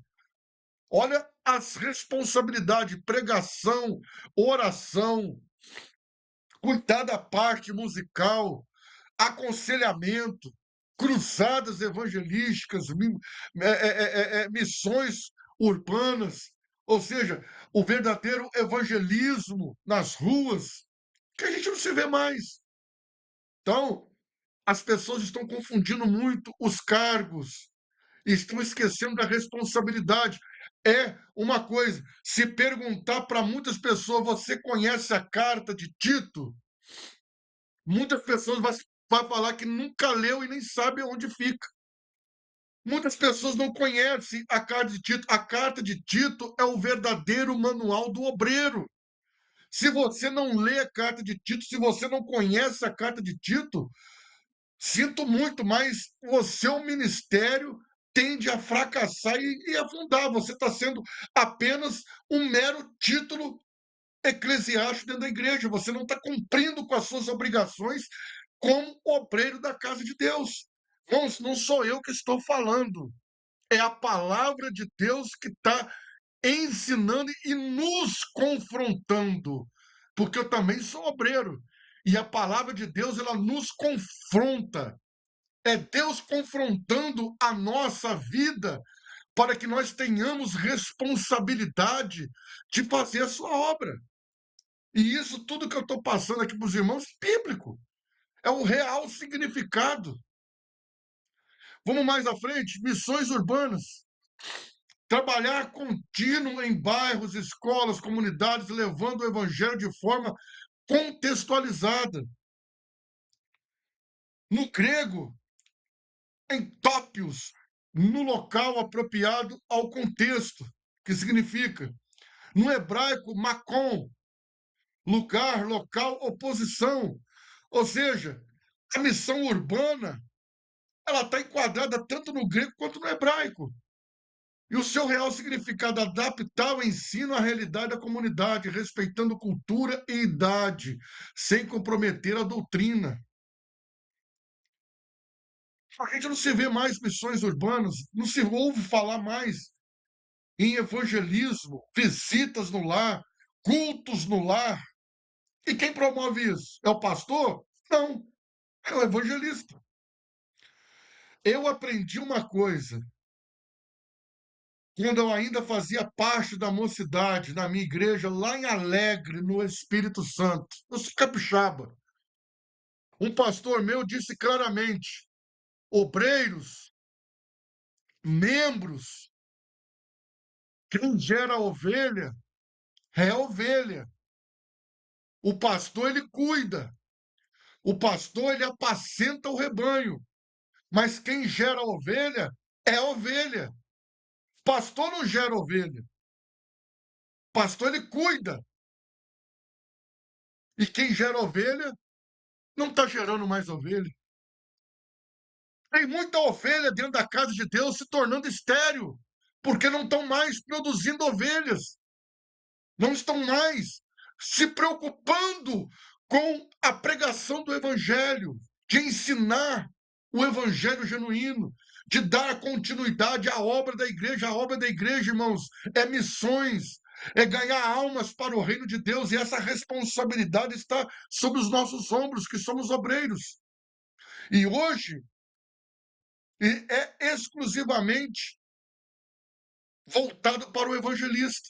Olha as responsabilidades, pregação, oração, cuidar da parte musical, aconselhamento, cruzadas evangelísticas, missões urbanas, ou seja, o verdadeiro evangelismo nas ruas, que a gente não se vê mais. Então, as pessoas estão confundindo muito os cargos, estão esquecendo da responsabilidade. É uma coisa, se perguntar para muitas pessoas, você conhece a carta de Tito? Muitas pessoas vai falar que nunca leu e nem sabe onde fica. Muitas pessoas não conhecem a carta de Tito. A carta de Tito é o verdadeiro manual do obreiro. Se você não lê a carta de Tito, se você não conhece a carta de Tito, sinto muito, mas o seu ministério tende a fracassar e afundar. Você está sendo apenas um mero título eclesiástico dentro da igreja. Você não está cumprindo com as suas obrigações como obreiro da casa de Deus. Não sou eu que estou falando. É a palavra de Deus que está ensinando e nos confrontando. Porque eu também sou obreiro. E a palavra de Deus, ela nos confronta. É Deus confrontando a nossa vida para que nós tenhamos responsabilidade de fazer a sua obra. E isso tudo que eu estou passando aqui para os irmãos é bíblico. É o real significado. Vamos mais à frente, missões urbanas. Trabalhar contínuo em bairros, escolas, comunidades, levando o evangelho de forma contextualizada. No grego, em tópios, no local apropriado ao contexto, que significa, no hebraico, makom, lugar, local, oposição. Ou seja, a missão urbana ela está enquadrada tanto no grego quanto no hebraico. E o seu real significado é adaptar o ensino à realidade da comunidade, respeitando cultura e idade, sem comprometer a doutrina. A gente não se vê mais missões urbanas, não se ouve falar mais em evangelismo, visitas no lar, cultos no lar. E quem promove isso? É o pastor? Não, é o evangelista. Eu aprendi uma coisa quando eu ainda fazia parte da mocidade, na minha igreja, lá em Alegre, no Espírito Santo, eu sou capixaba. Um pastor meu disse claramente: obreiros, membros, quem gera ovelha é ovelha. O pastor ele cuida, o pastor ele apacenta o rebanho, mas quem gera ovelha é ovelha. Pastor não gera ovelha, pastor ele cuida. E quem gera ovelha não está gerando mais ovelha. Tem muita ovelha dentro da casa de Deus se tornando estéril, porque não estão mais produzindo ovelhas. não estão mais se preocupando com a pregação do evangelho, de ensinar o evangelho genuíno, de dar continuidade à obra da igreja. A obra da igreja, irmãos, é missões, é ganhar almas para o reino de Deus, e essa responsabilidade está sobre os nossos ombros, que somos obreiros. E hoje é exclusivamente voltado para o evangelista.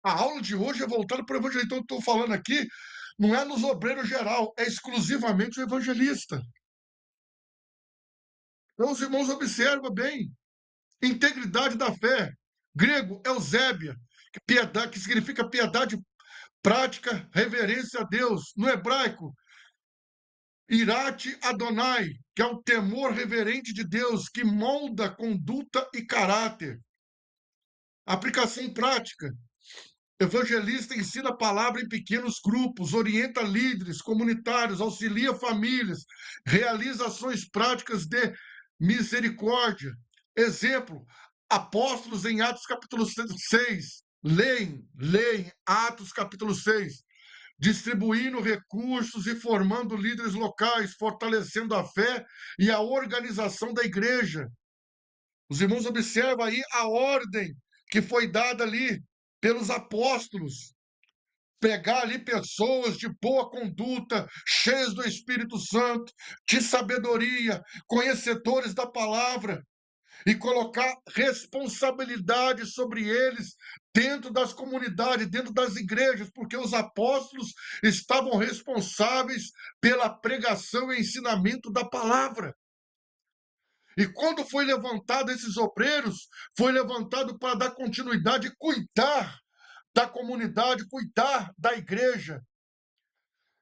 A aula de hoje é voltada para o evangelista. Então, eu estou falando aqui, não é nos obreiros geral, é exclusivamente o evangelista. Então, os irmãos observam bem. Integridade da fé. Grego, Eusébia, que significa piedade prática, reverência a Deus. No hebraico, Irate Adonai, que é o temor reverente de Deus, que molda conduta e caráter. Aplicação prática. Evangelista ensina a palavra em pequenos grupos, orienta líderes comunitários, auxilia famílias, realiza ações práticas de misericórdia. Exemplo, apóstolos em Atos capítulo 6. Leem Atos capítulo 6. Distribuindo recursos e formando líderes locais, fortalecendo a fé e a organização da igreja. Os irmãos observam aí a ordem que foi dada ali pelos apóstolos. Pegar ali pessoas de boa conduta, cheias do Espírito Santo, de sabedoria, conhecedores da palavra, e colocar responsabilidade sobre eles dentro das comunidades, dentro das igrejas, porque os apóstolos estavam responsáveis pela pregação e ensinamento da palavra. E quando foi levantado esses obreiros, foi levantado para dar continuidade e cuidar da comunidade, cuidar da igreja.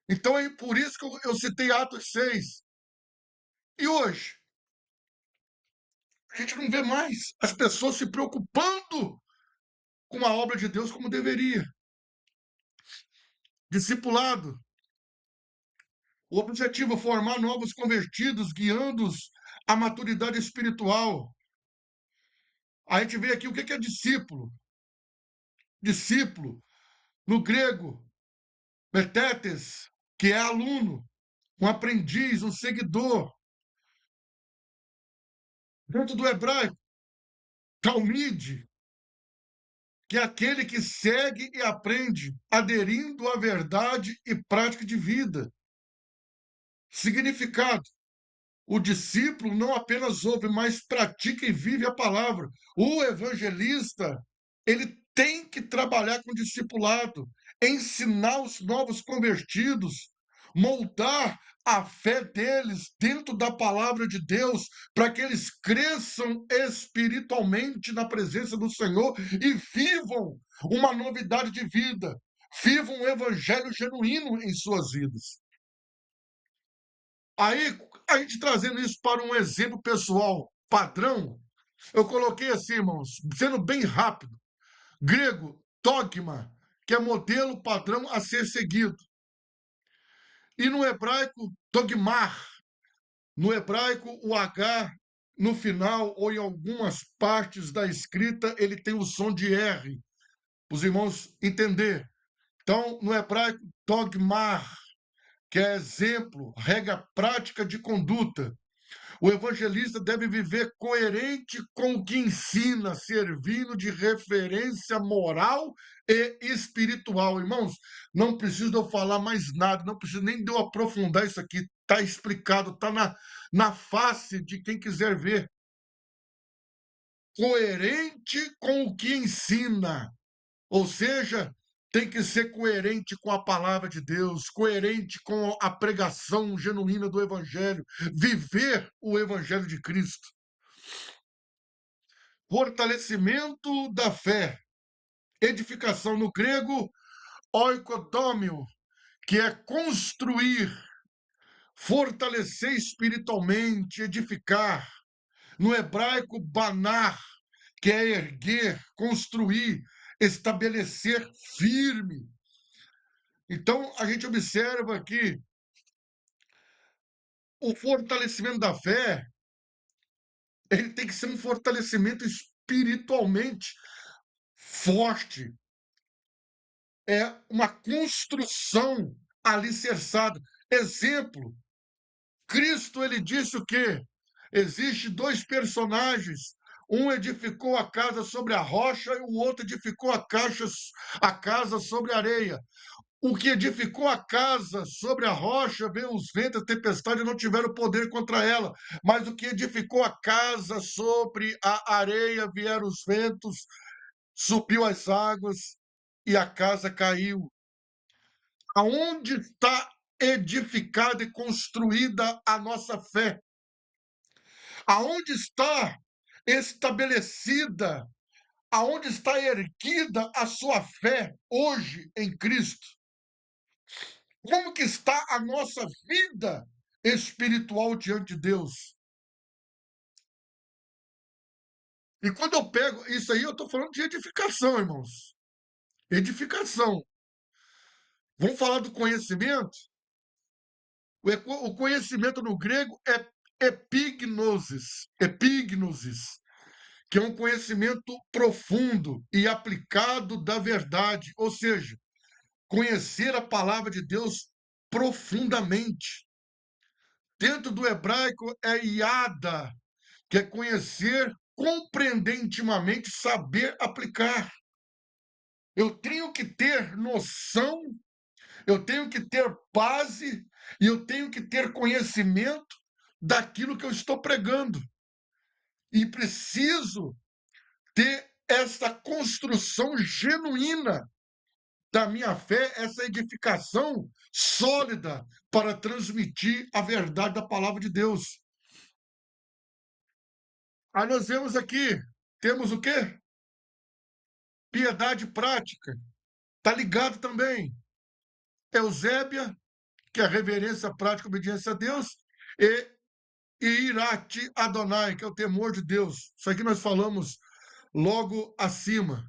Então é por isso que eu citei Atos 6. E hoje, a gente não vê mais as pessoas se preocupando com a obra de Deus como deveria. Discipulado. O objetivo é formar novos convertidos, guiando-os à maturidade espiritual. A gente vê aqui o que é discípulo. Discípulo, no grego, metetes, que é aluno, um aprendiz, um seguidor. Dentro do hebraico, talmide, que é aquele que segue e aprende, aderindo à verdade e prática de vida. Significado: o discípulo não apenas ouve, mas pratica e vive a palavra. O evangelista, ele tem que trabalhar com discipulado, ensinar os novos convertidos, moldar a fé deles dentro da palavra de Deus, para que eles cresçam espiritualmente na presença do Senhor e vivam uma novidade de vida, vivam um evangelho genuíno em suas vidas. Aí, a gente trazendo isso para um exemplo pessoal padrão, eu coloquei assim, irmãos, sendo bem rápido. Grego, dogma, que é modelo padrão a ser seguido. E no hebraico, dogmar. No hebraico, o H no final ou em algumas partes da escrita, ele tem o som de R, os irmãos entender. Então, no hebraico, dogmar, que é exemplo, regra prática de conduta. O evangelista deve viver coerente com o que ensina, servindo de referência moral e espiritual. Irmãos, não preciso de eu falar mais nada, não preciso nem de eu aprofundar isso aqui. Está explicado, está na face de quem quiser ver. Coerente com o que ensina. Ou seja, tem que ser coerente com a palavra de Deus, coerente com a pregação genuína do Evangelho, viver o Evangelho de Cristo. Fortalecimento da fé. Edificação no grego, oikodomio, que é construir, fortalecer espiritualmente, edificar. No hebraico, banar, que é erguer, construir, estabelecer firme. Então, a gente observa aqui o fortalecimento da fé, ele tem que ser um fortalecimento espiritualmente, forte, é uma construção alicerçada. Exemplo, Cristo, ele disse o quê? Existe dois personagens. Um edificou a casa sobre a rocha e o outro edificou a casa sobre a areia. O que edificou a casa sobre a rocha, veio os ventos, a tempestade, não tiveram poder contra ela. Mas o que edificou a casa sobre a areia, vieram os ventos, subiu as águas e a casa caiu. Aonde está edificada e construída a nossa fé? Aonde está estabelecida, aonde está erguida a sua fé hoje em Cristo? Como que está a nossa vida espiritual diante de Deus? E quando eu pego isso aí, eu estou falando de edificação, irmãos. Edificação. Vamos falar do conhecimento? O conhecimento no grego é epignosis, que é um conhecimento profundo e aplicado da verdade, ou seja, conhecer a palavra de Deus profundamente. Dentro do hebraico é iada, que é conhecer, compreender intimamente, saber aplicar. Eu tenho que ter noção, eu tenho que ter base e eu tenho que ter conhecimento daquilo que eu estou pregando. E preciso ter essa construção genuína da minha fé, essa edificação sólida para transmitir a verdade da palavra de Deus. Aí nós vemos aqui, temos o quê? Piedade prática. Está ligado também. Eusébia, que é a reverência prática e obediência a Deus, e Irate Adonai, que é o temor de Deus. Isso aqui nós falamos logo acima.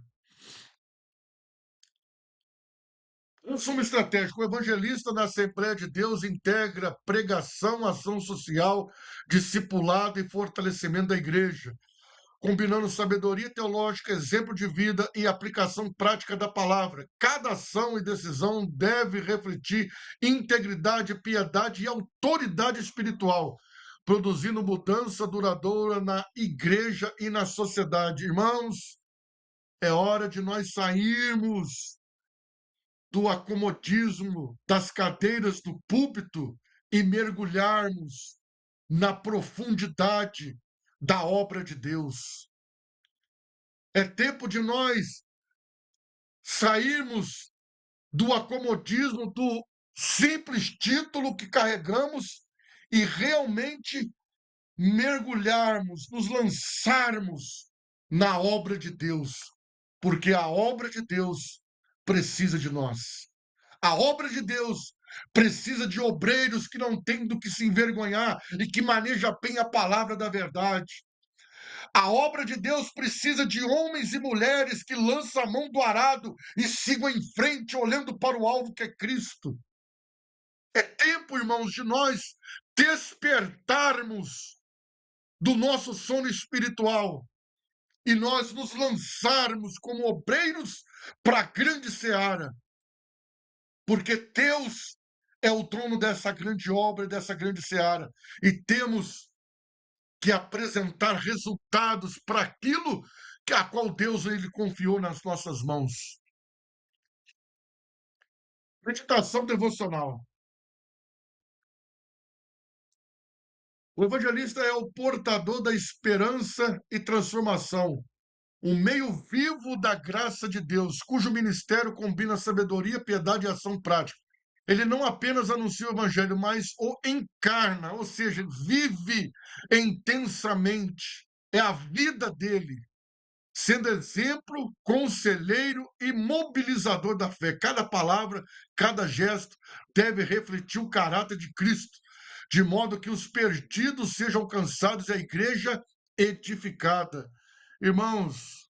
Consumo estratégico. O evangelista na Assembleia de Deus integra pregação, ação social, discipulado e fortalecimento da igreja, combinando sabedoria teológica, exemplo de vida e aplicação prática da palavra. Cada ação e decisão deve refletir integridade, piedade e autoridade espiritual, produzindo mudança duradoura na igreja e na sociedade. Irmãos, é hora de nós sairmos do acomodismo das cadeiras do púlpito e mergulharmos na profundidade da obra de Deus. É tempo de nós sairmos do acomodismo, do simples título que carregamos e realmente mergulharmos, nos lançarmos na obra de Deus, porque a obra de Deus precisa de nós. A obra de Deus precisa de obreiros que não têm do que se envergonhar e que manejam bem a palavra da verdade. A obra de Deus precisa de homens e mulheres que lançam a mão do arado e sigam em frente, olhando para o alvo que é Cristo. É tempo, irmãos, de nós despertarmos do nosso sono espiritual e nós nos lançarmos como obreiros para a grande seara, porque Deus é o trono dessa grande obra, dessa grande seara, e temos que apresentar resultados para aquilo que a qual Deus ele confiou nas nossas mãos. Meditação devocional. O evangelista é o portador da esperança e transformação, um meio vivo da graça de Deus, cujo ministério combina sabedoria, piedade e ação prática. Ele não apenas anuncia o evangelho, mas o encarna, ou seja, vive intensamente. É a vida dele, sendo exemplo, conselheiro e mobilizador da fé. Cada palavra, cada gesto deve refletir o caráter de Cristo, de modo que os perdidos sejam alcançados e a igreja edificada. Irmãos,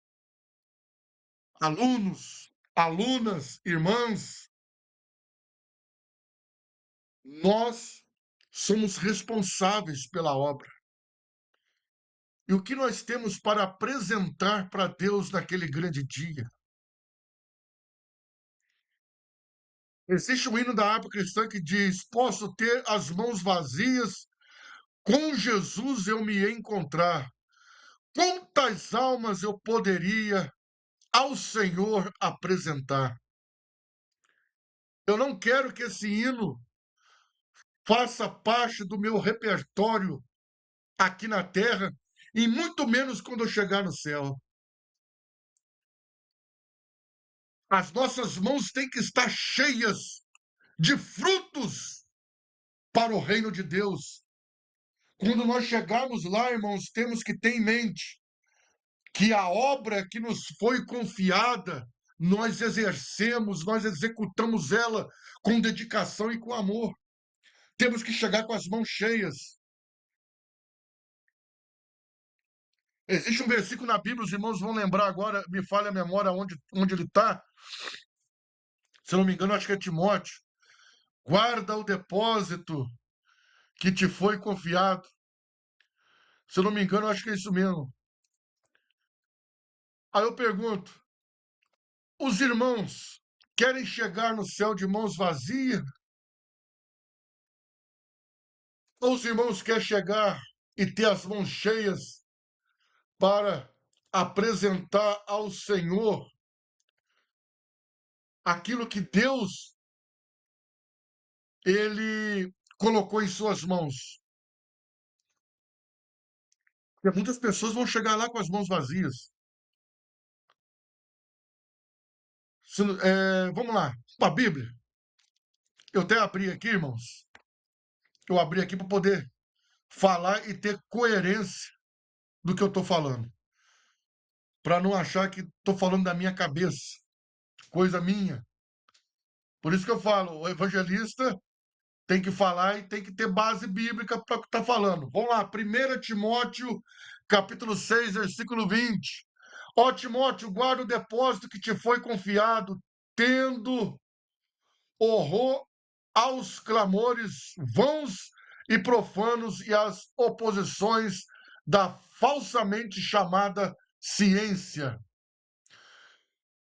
alunos, alunas, irmãs, nós somos responsáveis pela obra. E o que nós temos para apresentar para Deus naquele grande dia? Existe um hino da harpa cristã que diz: Posso ter as mãos vazias, com Jesus eu me encontrar. Quantas almas eu poderia ao Senhor apresentar? Eu não quero que esse hino faça parte do meu repertório aqui na terra, e muito menos quando eu chegar no céu. As nossas mãos têm que estar cheias de frutos para o reino de Deus. Quando nós chegarmos lá, irmãos, temos que ter em mente que a obra que nos foi confiada, nós exercemos, nós executamos ela com dedicação e com amor. Temos que chegar com as mãos cheias. Existe um versículo na Bíblia, os irmãos vão lembrar agora, me falha a memória onde ele está. Se eu não me engano, acho que é Timóteo. Guarda o depósito que te foi confiado. Se eu não me engano, acho que é isso mesmo. Aí eu pergunto: os irmãos querem chegar no céu de mãos vazias? Ou os irmãos querem chegar e ter as mãos cheias para apresentar ao Senhor aquilo que Deus ele colocou em suas mãos? Porque muitas pessoas vão chegar lá com as mãos vazias. Vamos lá, para a Bíblia. Eu até abri aqui, irmãos. Eu abri aqui para poder falar e ter coerência do que eu estou falando. Para não achar que estou falando da minha cabeça, coisa minha. Por isso que eu falo, o evangelista tem que falar e tem que ter base bíblica para o que está falando. Vamos lá, 1 Timóteo, capítulo 6, versículo 20. Ó Timóteo, guarda o depósito que te foi confiado, tendo horror aos clamores vãos e profanos e às oposições da falsamente chamada ciência.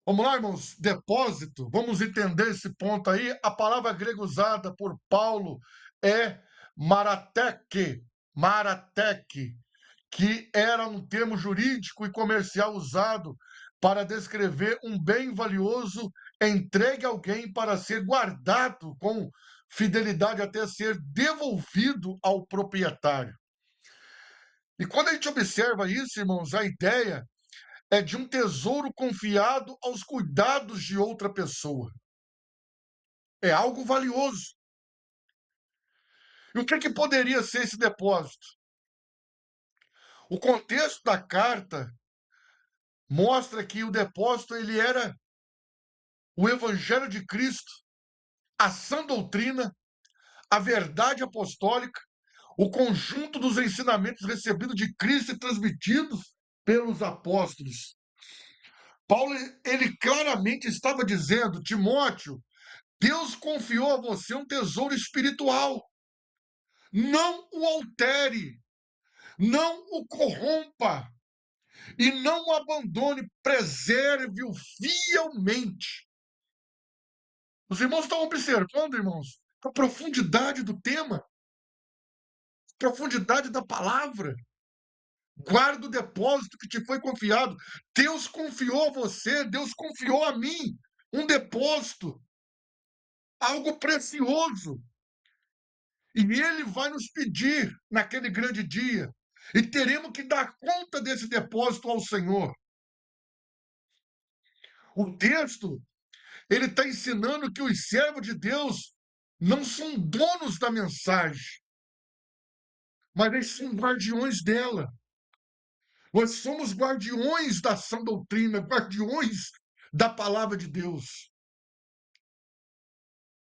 Vamos lá, irmãos? Depósito. Vamos entender esse ponto aí. A palavra grega usada por Paulo é marateque. Marateque, que era um termo jurídico e comercial usado para descrever um bem valioso entregue a alguém para ser guardado com fidelidade até ser devolvido ao proprietário. E quando a gente observa isso, irmãos, a ideia é de um tesouro confiado aos cuidados de outra pessoa. É algo valioso. E o que poderia ser esse depósito? O contexto da carta mostra que o depósito ele era o Evangelho de Cristo, a sã doutrina, a verdade apostólica, o conjunto dos ensinamentos recebidos de Cristo e transmitidos pelos apóstolos. Paulo, ele claramente estava dizendo, Timóteo, Deus confiou a você um tesouro espiritual. Não o altere, não o corrompa e não o abandone, preserve-o fielmente. Os irmãos estão observando, irmãos, a profundidade do tema, a profundidade da palavra. Guarda o depósito que te foi confiado. Deus confiou a você, Deus confiou a mim um depósito, algo precioso. E ele vai nos pedir naquele grande dia. E teremos que dar conta desse depósito ao Senhor. O texto, ele está ensinando que os servos de Deus não são donos da mensagem, mas eles são guardiões dela. Nós somos guardiões da sã doutrina, guardiões da palavra de Deus.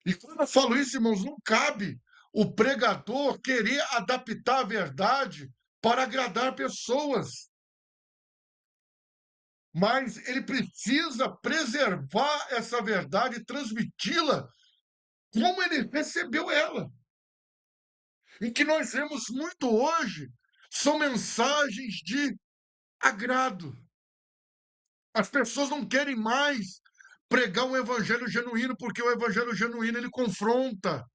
E quando eu falo isso, irmãos, não cabe o pregador querer adaptar a verdade para agradar pessoas. Mas ele precisa preservar essa verdade e transmiti-la como ele recebeu ela. E que nós vemos muito hoje são mensagens de agrado. As pessoas não querem mais pregar um evangelho genuíno, porque o evangelho genuíno ele confronta.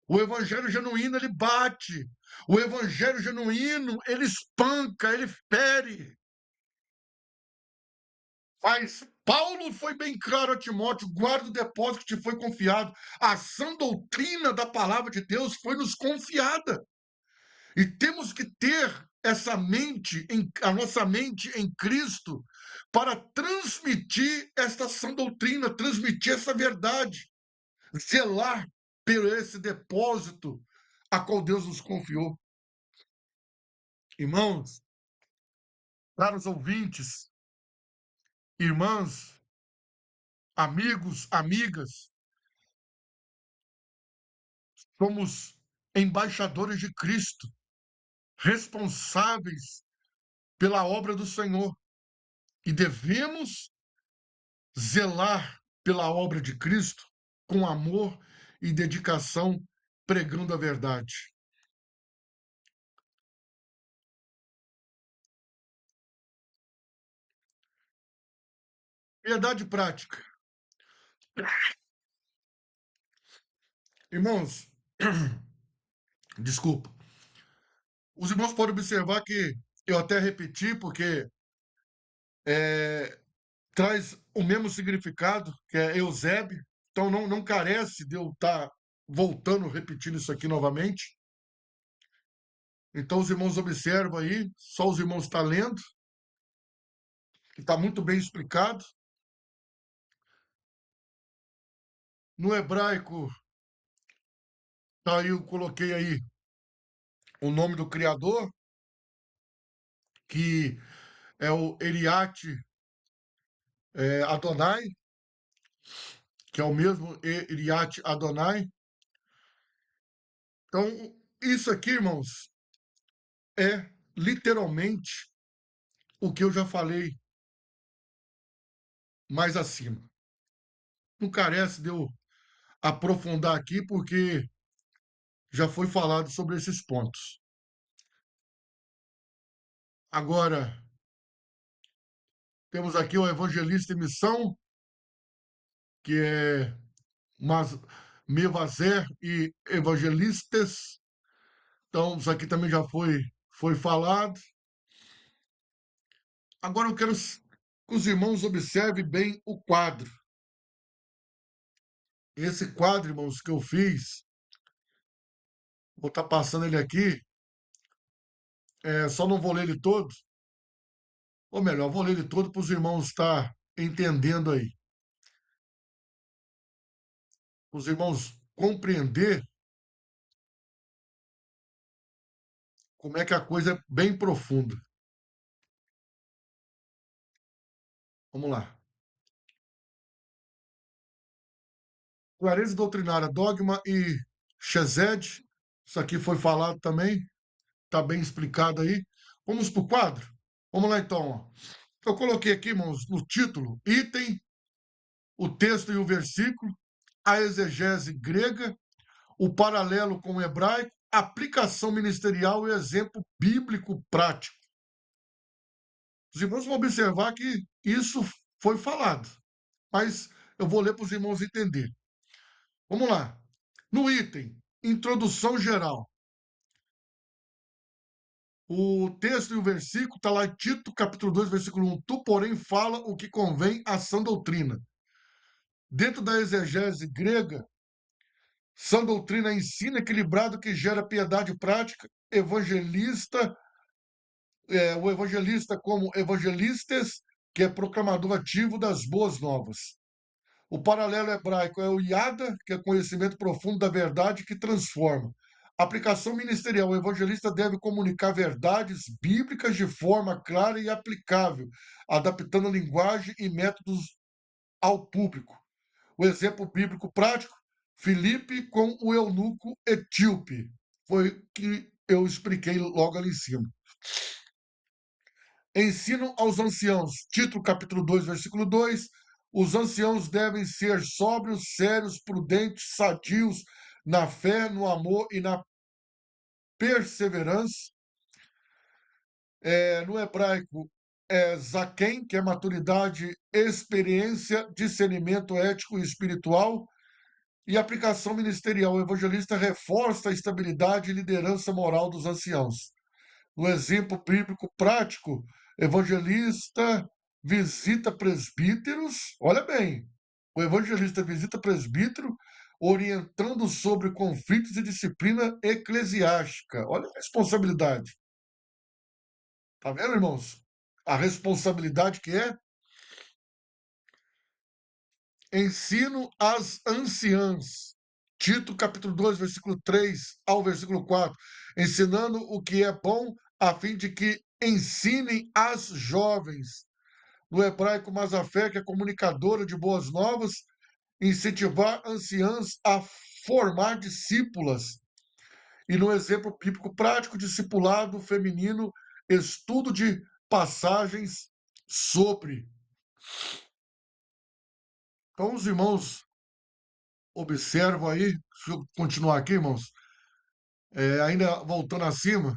O evangelho genuíno ele bate. O evangelho genuíno ele espanca, ele fere. Mas Paulo foi bem claro a Timóteo: guarda o depósito que te foi confiado. A sã doutrina da palavra de Deus foi nos confiada. E temos que ter essa mente, a nossa mente em Cristo, para transmitir esta sã doutrina, transmitir essa verdade, zelar por esse depósito a qual Deus nos confiou. Irmãos, caros ouvintes, irmãs, amigos, amigas, somos embaixadores de Cristo, responsáveis pela obra do Senhor e devemos zelar pela obra de Cristo com amor e dedicação, pregando a verdade. Piedade prática. Irmãos, desculpa. Os irmãos podem observar que eu até repeti, porque traz o mesmo significado, que é Eusébio, então não carece de eu estar voltando, repetindo isso aqui novamente. Então os irmãos observam aí, só os irmãos estão lendo, que está muito bem explicado. No hebraico, tá aí, eu coloquei aí o nome do Criador, que é o Eriate Adonai, que é o mesmo Eriate Adonai. Então, isso aqui, irmãos, é literalmente o que eu já falei mais acima. Não carece de eu aprofundar aqui, porque já foi falado sobre esses pontos. Agora, temos aqui o evangelista em missão, que é Mevazer e evangelistas. Então, isso aqui também já foi falado. Agora eu quero que os irmãos observem bem o quadro. Esse quadro, irmãos, que eu fiz, vou estar passando ele aqui, só não vou ler ele todo, ou melhor, vou ler ele todo para os irmãos estar entendendo aí. Os irmãos compreender como é que a coisa é bem profunda. Vamos lá. Clareza doutrinária, dogma e Shesed. Isso aqui foi falado também, está bem explicado aí. Vamos para o quadro? Vamos lá então. Ó. Eu coloquei aqui, irmãos, no título, item, o texto e o versículo, a exegese grega, o paralelo com o hebraico, aplicação ministerial e exemplo bíblico prático. Os irmãos vão observar que isso foi falado, mas eu vou ler para os irmãos entenderem. Vamos lá. No item, introdução geral. O texto e o versículo está lá em Tito, capítulo 2, versículo 1. Tu, porém, fala o que convém à sã doutrina. Dentro da exegese grega, sã doutrina ensina equilibrado que gera piedade prática, evangelista, o evangelista como evangelistas, que é proclamador ativo das boas novas. O paralelo hebraico é o Yada, que é conhecimento profundo da verdade que transforma. Aplicação ministerial. O evangelista deve comunicar verdades bíblicas de forma clara e aplicável, adaptando linguagem e métodos ao público. O exemplo bíblico prático, Filipe com o eunuco etíope. Foi o que eu expliquei logo ali em cima. Ensino aos anciãos, Tito capítulo 2, versículo 2. Os anciãos devem ser sóbrios, sérios, prudentes, sadios, na fé, no amor e na perseverança. No hebraico, é zaken, que é maturidade, experiência, discernimento ético e espiritual, e aplicação ministerial. O evangelista reforça a estabilidade e liderança moral dos anciãos. No exemplo bíblico prático, evangelista visita presbíteros, olha bem, o evangelista visita presbítero orientando sobre conflitos e disciplina eclesiástica. Olha a responsabilidade. Tá vendo, irmãos? A responsabilidade que é ensino às anciãs. Tito, capítulo 2, versículo 3 ao versículo 4. Ensinando o que é bom, a fim de que ensinem as jovens. No hebraico, Mazafé, que é comunicadora de boas novas, incentivar anciãs a formar discípulas. E no exemplo bíblico prático, discipulado feminino, estudo de passagens sobre. Então, os irmãos observam aí, deixa eu continuar aqui, irmãos, ainda voltando acima,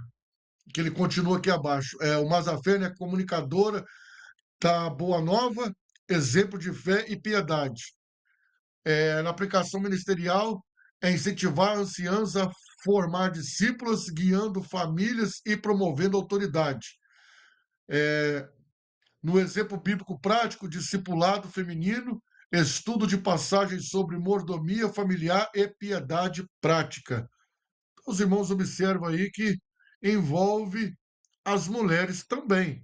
que ele continua aqui abaixo. O Mazafé, né, comunicadora da Boa Nova, exemplo de fé e piedade. Na aplicação ministerial, é incentivar anciãs a formar discípulos, guiando famílias e promovendo autoridade. No exemplo bíblico prático, discipulado feminino, estudo de passagens sobre mordomia familiar e piedade prática. Os irmãos observam aí que envolve as mulheres também.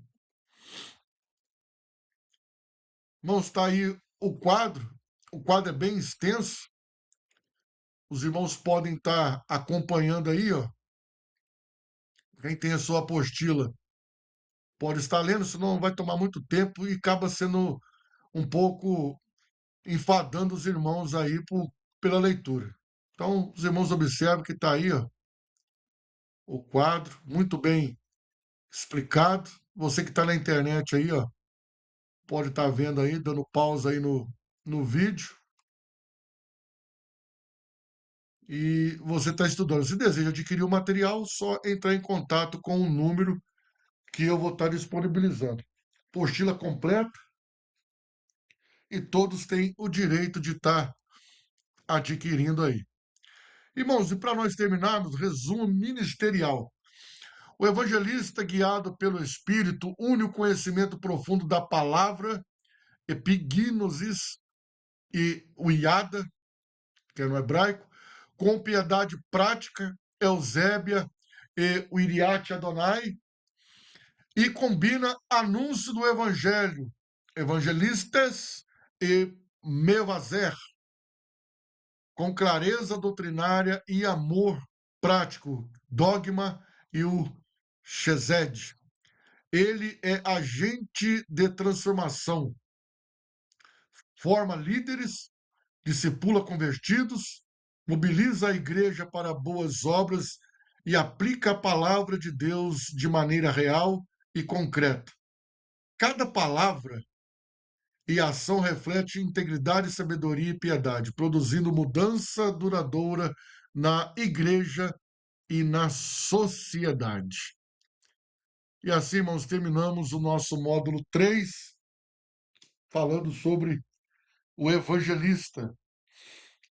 Irmãos, está aí o quadro. O quadro é bem extenso. Os irmãos podem estar acompanhando aí, ó. Quem tem a sua apostila pode estar lendo, senão vai tomar muito tempo e acaba sendo um pouco enfadando os irmãos aí pela leitura. Então, os irmãos observam que está aí, ó, o quadro, muito bem explicado. Você que está na internet aí, ó, pode estar vendo aí, dando pausa aí no vídeo. E você está estudando. Se deseja adquirir o material, só entrar em contato com o número que eu vou estar disponibilizando. Apostila completa e todos têm o direito de estar adquirindo aí. Irmãos, e para nós terminarmos, resumo ministerial. O evangelista, guiado pelo Espírito, une o conhecimento profundo da palavra, epignosis, e o iada, que é no hebraico, com piedade prática, Eusébia e o Iriate Adonai, e combina anúncio do evangelho, evangelistas e mevazer, com clareza doutrinária e amor prático, dogma e o Shesed. Ele é agente de transformação, forma líderes, discipula convertidos, mobiliza a igreja para boas obras e aplica a palavra de Deus de maneira real e concreta. Cada palavra e ação reflete integridade, sabedoria e piedade, produzindo mudança duradoura na igreja e na sociedade. E assim, irmãos, terminamos o nosso módulo 3, falando sobre o evangelista.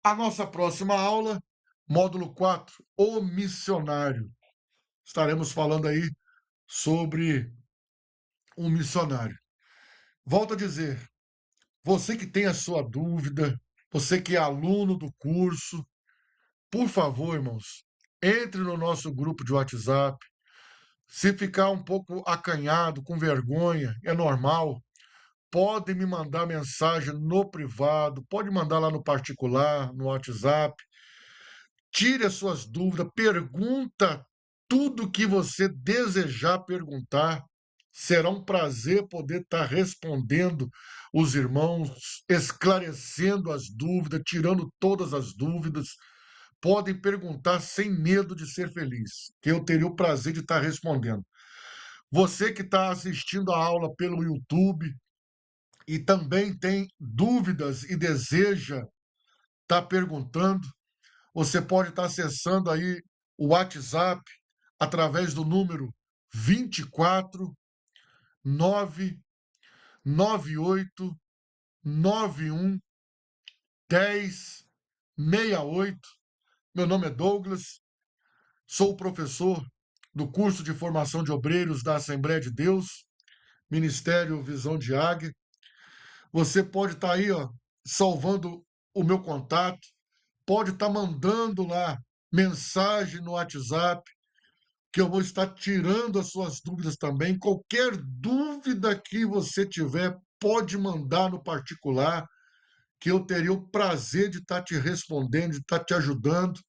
A nossa próxima aula, módulo 4, o missionário. Estaremos falando aí sobre um missionário. Volto a dizer, você que tem a sua dúvida, você que é aluno do curso, por favor, irmãos, entre no nosso grupo de WhatsApp. Se ficar um pouco acanhado, com vergonha, é normal. Pode me mandar mensagem no privado, pode mandar lá no particular, no WhatsApp. Tire as suas dúvidas, pergunta tudo que você desejar perguntar. Será um prazer poder estar respondendo os irmãos, esclarecendo as dúvidas, tirando todas as dúvidas. Podem perguntar sem medo de ser feliz, que eu teria o prazer de estar respondendo. Você que está assistindo a aula pelo YouTube e também tem dúvidas e deseja estar perguntando, você pode estar acessando aí o WhatsApp através do número 24 998 91 10 68. Meu nome é Douglas, sou professor do curso de formação de obreiros da Assembleia de Deus, Ministério Visão de Águia. Você pode estar aí, ó, salvando o meu contato, pode estar mandando lá mensagem no WhatsApp, que eu vou estar tirando as suas dúvidas também. Qualquer dúvida que você tiver, pode mandar no particular, que eu teria o prazer de estar te respondendo, de estar te ajudando.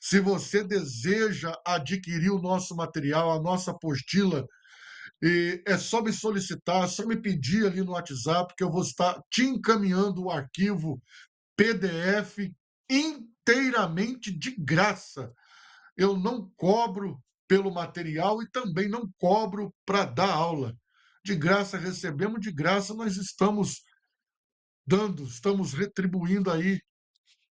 Se você deseja adquirir o nosso material, a nossa apostila, é só me solicitar, é só me pedir ali no WhatsApp, que eu vou estar te encaminhando o arquivo PDF inteiramente de graça. Eu não cobro pelo material e também não cobro para dar aula. De graça recebemos, de graça nós estamos dando, estamos retribuindo aí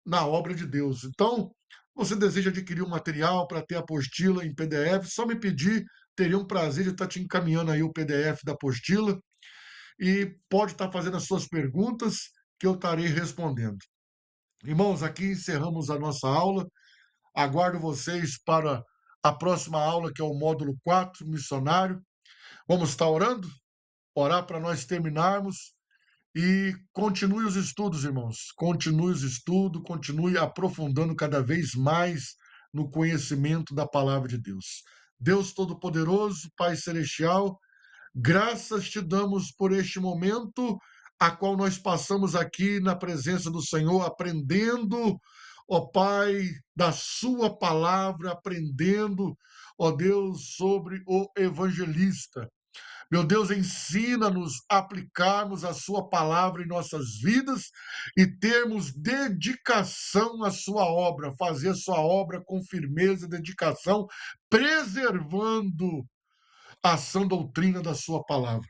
na obra de Deus. Então, você deseja adquirir um material para ter a apostila em PDF, só me pedir, teria um prazer de estar te encaminhando aí o PDF da apostila e pode estar fazendo as suas perguntas que eu estarei respondendo. Irmãos, aqui encerramos a nossa aula. Aguardo vocês para a próxima aula, que é o módulo 4, missionário. Vamos estar orando? Orar para nós terminarmos. E continue os estudos, irmãos. Continue os estudos, continue aprofundando cada vez mais no conhecimento da palavra de Deus. Deus Todo-Poderoso, Pai Celestial, graças te damos por este momento a qual nós passamos aqui na presença do Senhor, aprendendo, ó Pai, da sua palavra, aprendendo, ó Deus, sobre o evangelista. Meu Deus, ensina-nos a aplicarmos a sua palavra em nossas vidas e termos dedicação à sua obra, fazer a sua obra com firmeza e dedicação, preservando a sã doutrina da sua palavra.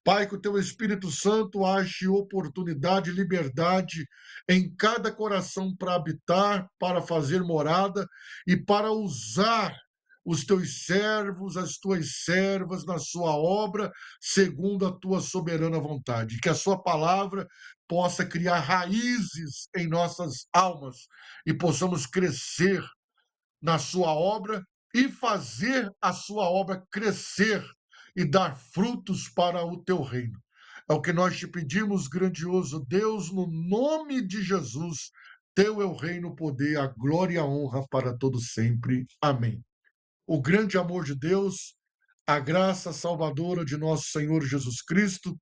Pai, que o teu Espírito Santo ache oportunidade e liberdade em cada coração para habitar, para fazer morada e para usar os teus servos, as tuas servas na sua obra, segundo a tua soberana vontade. Que a sua palavra possa criar raízes em nossas almas e possamos crescer na sua obra e fazer a sua obra crescer e dar frutos para o teu reino. É o que nós te pedimos, grandioso Deus, no nome de Jesus. Teu é o reino, o poder, a glória e a honra para todos sempre. Amém. O grande amor de Deus, a graça salvadora de nosso Senhor Jesus Cristo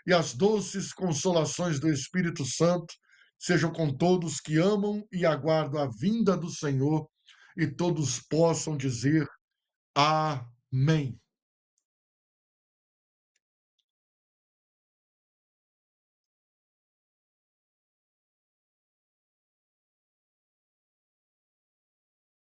e as doces consolações do Espírito Santo sejam com todos que amam e aguardam a vinda do Senhor, e todos possam dizer amém.